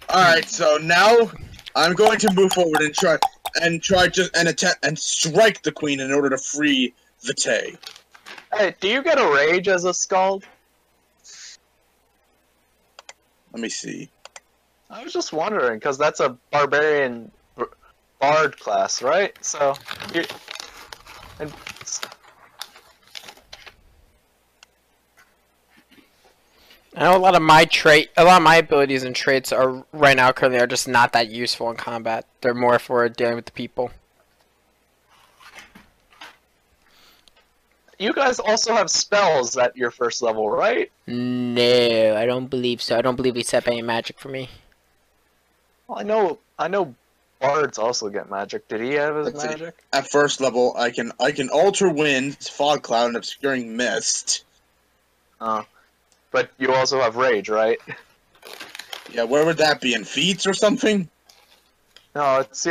Alright, so now I'm going to move forward and try and strike the queen in order to free Vitae. Hey, do you get a rage as a Skald? Let me see. I was just wondering, because that's a barbarian bard class, right? So, and I know a lot of my abilities and traits are right now currently are just not that useful in combat. They're more for dealing with the people. you guys also have spells at your first level, right? No, I don't believe so. I don't believe he set up any magic for me. Well, I know bards also get magic. Did he have his Let's see. magic? At first level, I can alter winds, fog cloud, and obscuring mist. But you also have rage, right? Yeah, where would that be? In feats or something? No, it's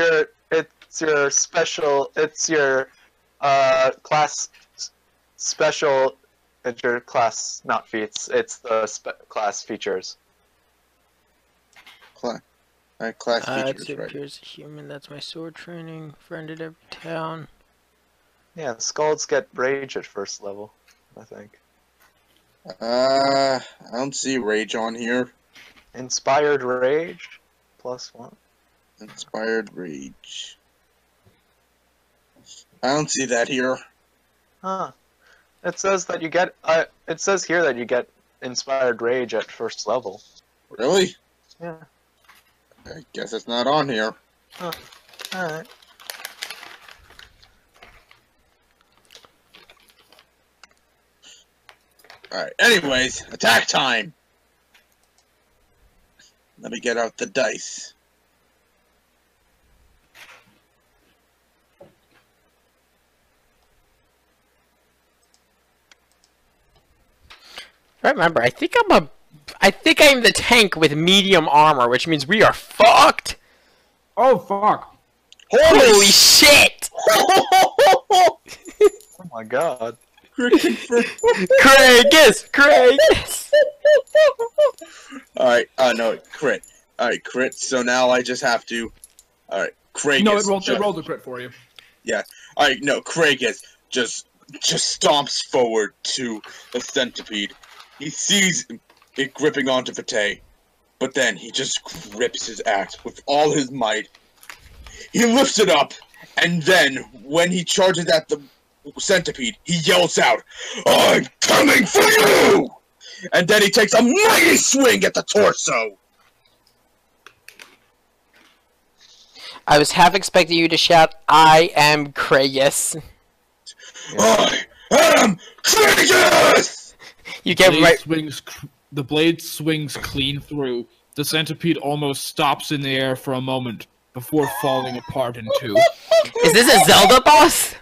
your special. It's your class special. It's your class, not feats. It's the class features. Class It features, right? appears a human. That's my sword training. Friend at every town. Yeah, Skalds get rage at first level, I think. I don't see rage on here. Inspired rage, +1. Inspired rage. I don't see that here. Huh. It says that you get. It says here that you get inspired rage at first level. Really? Yeah. I guess it's not on here. All right. Alright, anyways, attack time! Let me get out the dice. Remember, I think I'm the tank with medium armor, which means we are fucked. Oh fuck! Holy shit! Oh my god. Kragus! Alright, no, crit. Alright, crit, so now I just have to... Alright, Kragus... No, it rolled a crit for you. Alright, no, Kragus just stomps forward to the centipede. He sees it gripping onto Vitae, but then he just grips his axe with all his might. He lifts it up, and then, when he charges at the centipede, he yells out, "I'm coming for you!" And then he takes a mighty swing at the torso. I was half expecting you to shout, "I am Kragus." I am Kragus! You get right. The blade swings clean through. The centipede almost stops in the air for a moment before falling apart in two. Is this a Zelda boss?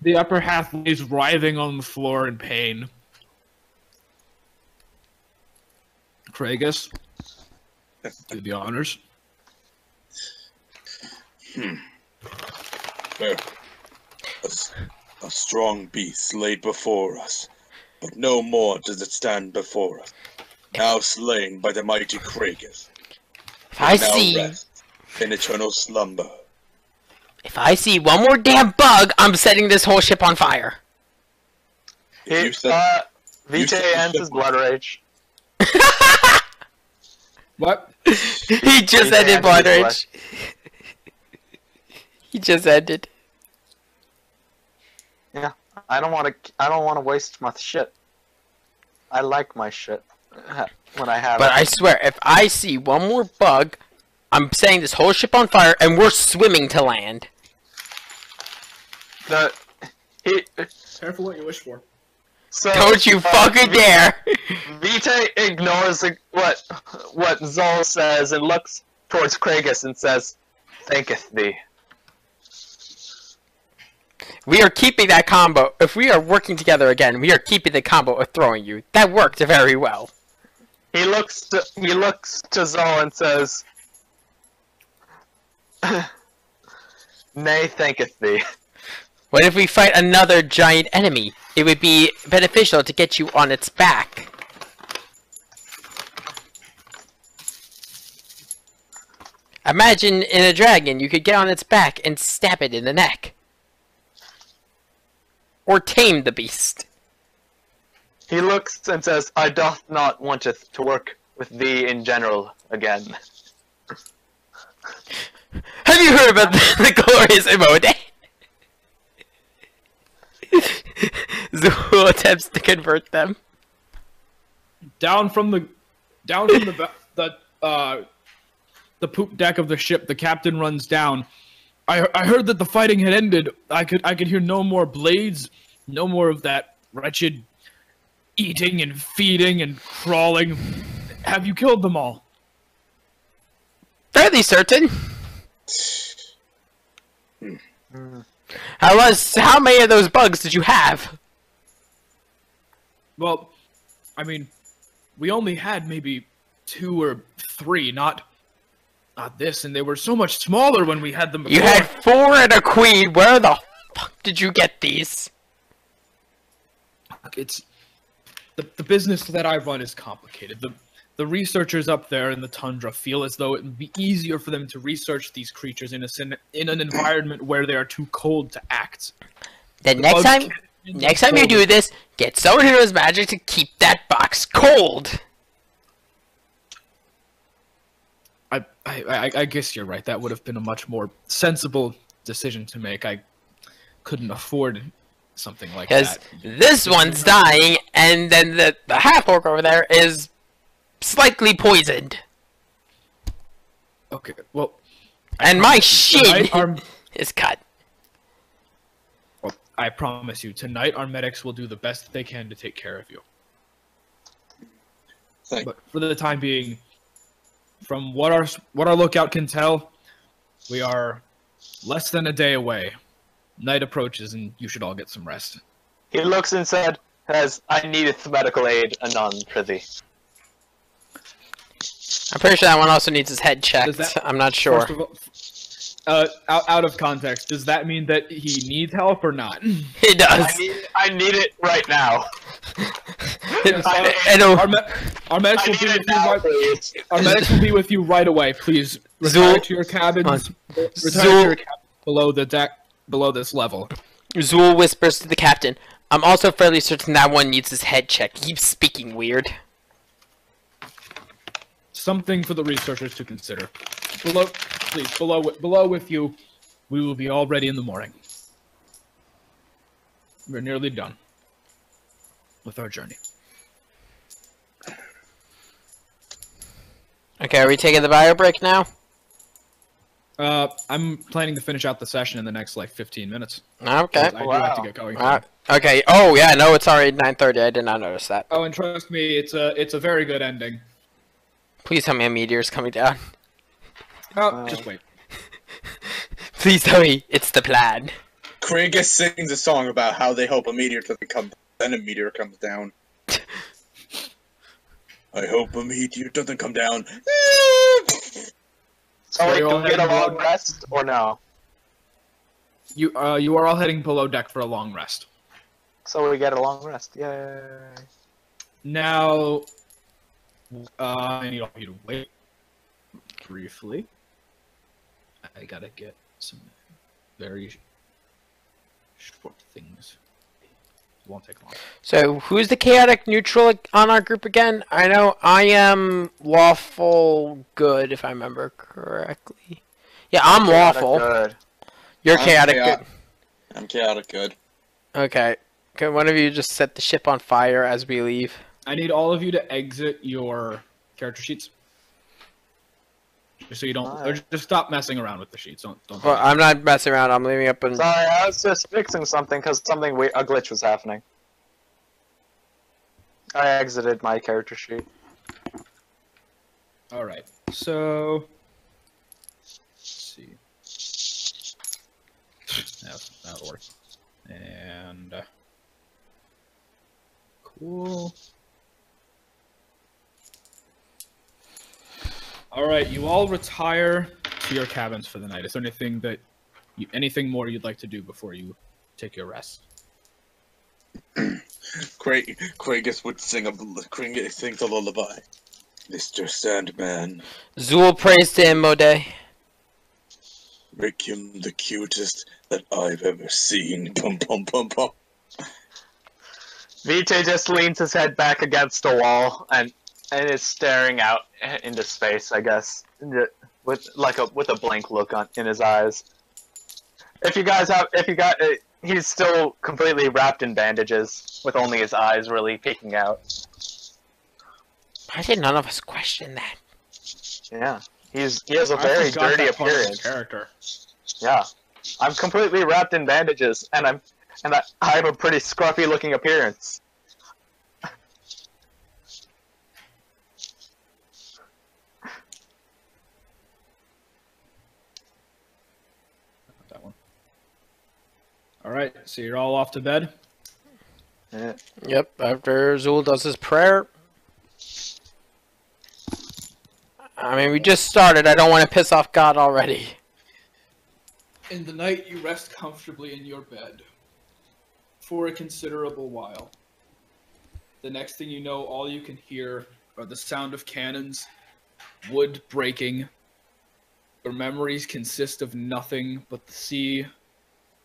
The upper half lays writhing on the floor in pain. Kragus, do the honors. Well, a strong beast laid before us, but no more does it stand before us. Now slain by the mighty Kragus. If I Now see, rest in eternal slumber. if I see one more damn bug, I'm setting this whole ship on fire. You said, Vitae ends his blood rage. What? He just Vitae ended ends blood his rage. He just ended. Yeah, I don't want to waste my shit. I like my shit when I have But it. I swear, if I see one more bug, I'm setting this whole ship on fire, and we're swimming to land. Careful what you wish for. So, Don't you fucking dare! Vitae ignores what Zol says and looks towards Kragus and says, "Thanketh thee." We are keeping that combo. If we are working together again, we are keeping the combo of throwing you. That worked very well. He looks to Zol and says, "Nay, thanketh thee." What if we fight another giant enemy? It would be beneficial to get you on its back. Imagine in a dragon, you could get on its back and stab it in the neck. Or tame the beast. He looks and says, "I doth not wanteth to work with thee in general again." Have you heard about the glorious Imode? Zul attempts to convert them. Down from the poop deck of the ship, the captain runs down. I heard that the fighting had ended. I could hear no more blades, no more of that wretched eating and feeding and crawling. Have you killed them all? Fairly certain. How many of those bugs did you have? Well, I mean, we only had maybe 2 or 3, not this, and they were so much smaller when we had them before. You had 4 and a queen. Where the fuck did you get these? It's the business that I run is complicated. The researchers up there in the tundra feel as though it would be easier for them to research these creatures in an environment where they are too cold to act. Then The next bugs time you do this, get someone who knows magic to keep that box cold. I guess you're right. That would have been a much more sensible decision to make. I couldn't afford something like Because that. this one's dying, and then the half-orc over there is slightly poisoned. Okay, well, And my shin tonight is cut. I promise you, tonight our medics will do the best they can to take care of you. Thank But for the time being, from what our lookout can tell, we are less than a day away. Night approaches, and you should all get some rest. He looks and says, "I needeth medical aid anon, prithee." I'm pretty sure that one also needs his head checked. Does that- I'm not sure. First of all, out of context, does that mean that he needs help or not? He does. I need it right now. Our medics I will be need it with you now, right. please. Our medics will be with you right away. Please retire Zul- to your cabins. Retire to Zul- your cabin below the deck, below this level. Zul whispers to the captain, I'm also fairly certain that one needs his head checked. He keeps speaking weird. Something for the researchers to consider. Below with you. We will be all ready in the morning. We're nearly done with our journey. Okay, are we taking the bio break now? I'm planning to finish out the session in the next, 15 minutes. Okay. I do have to get going. Okay. Oh, yeah, no, it's already 9:30. I did not notice that. Oh, and trust me, it's a very good ending. Please tell me a meteor's coming down. Oh, just wait. Please tell me it's the plan. Kragus sings a song about how they hope a meteor doesn't come, then a meteor comes down. I hope a meteor doesn't come down. So wait, you're do all we get a heading long below- rest or no? You are all heading below deck for a long rest. So we get a long rest. Yay. Now, I need all of you to wait briefly. I gotta get some very short things. It won't take long. So, who's the chaotic neutral on our group again? I know I am lawful good, if I remember correctly. Yeah, I'm lawful. Good. You're I'm chaotic chaotic. good. I'm chaotic good. Okay. Can one of you just set the ship on fire as we leave? I need all of you to exit your character sheets. Just so you don't, or Alright. just stop messing around with the sheets. Don't. Well, I'm not messing around. I'm leaving up and. Sorry, I was just fixing something because something weird, a glitch was happening. I exited my character sheet. All right. So, let's see. That'll work. And cool. All right, you all retire to your cabins for the night. Is there anything more you'd like to do before you take your rest? Kragus would Kragus sings a lullaby. Mr. Sandman, Zool prays to him, Mode. make him the cutest that I've ever seen. Pum pum pum pum. Vijay just leans his head back against a wall and is staring out into space, I guess, with a blank look in his eyes. He's still completely wrapped in bandages, with only his eyes really peeking out. Why did none of us question that? Yeah, he has a I very forgot dirty that part of his appearance. character. Yeah, I'm completely wrapped in bandages, and I have a pretty scruffy looking appearance. That one. All right, so you're all off to bed. Yeah. Yep, after Zool does his prayer. I mean, we just started. I don't want to piss off God already. In the night, you rest comfortably in your bed for a considerable while. The next thing you know, all you can hear are the sound of cannons, wood breaking. Your memories consist of nothing but the sea,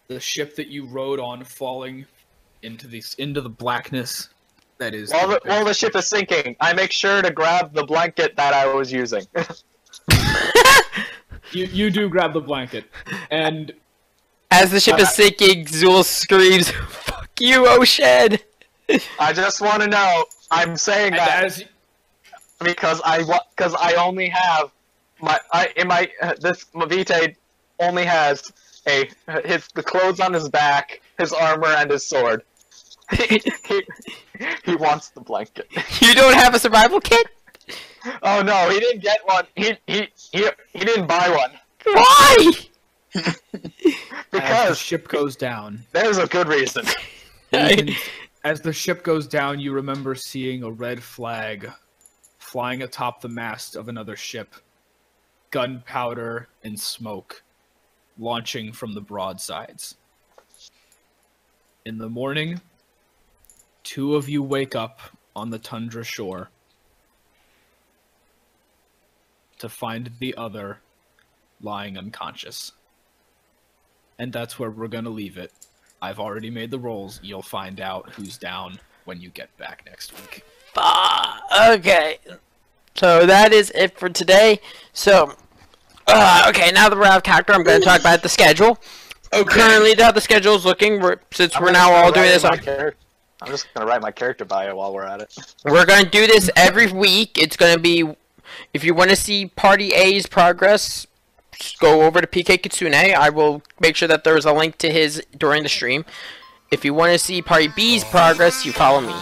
the ship that you rode on falling into the blackness that is. While the ship is sinking, I make sure to grab the blanket that I was using. You do grab the blanket, and As the ship is sinking, Zool screams, "Fuck you, Ocean!" I just want to know. I'm saying that as because I only have this Vitae only has the clothes on his back, his armor, and his sword. He wants the blanket. You don't have a survival kit? Oh no, he didn't get one. He didn't buy one Why? as the because ship goes down. there's a good reason. As the ship goes down, you remember seeing a red flag flying atop the mast of another ship, gunpowder and smoke launching from the broadsides. In the morning, two of you wake up on the tundra shore to find the other lying unconscious. And that's where we're going to leave it. I've already made the rolls. You'll find out who's down when you get back next week. Okay. So that is it for today. So, okay, now that we're out of character, I'm going to talk about the schedule. Okay. Currently, how the schedule is looking, since I'm we're just now gonna all doing write this my on... char- I'm just gonna write my character bio while we're at it. We're going to do this every week. It's going to be... If you want to see Party A's progress, just go over to PK Kitsune. I will make sure that there's a link to his during the stream. If you want to see Party B's progress, you follow me.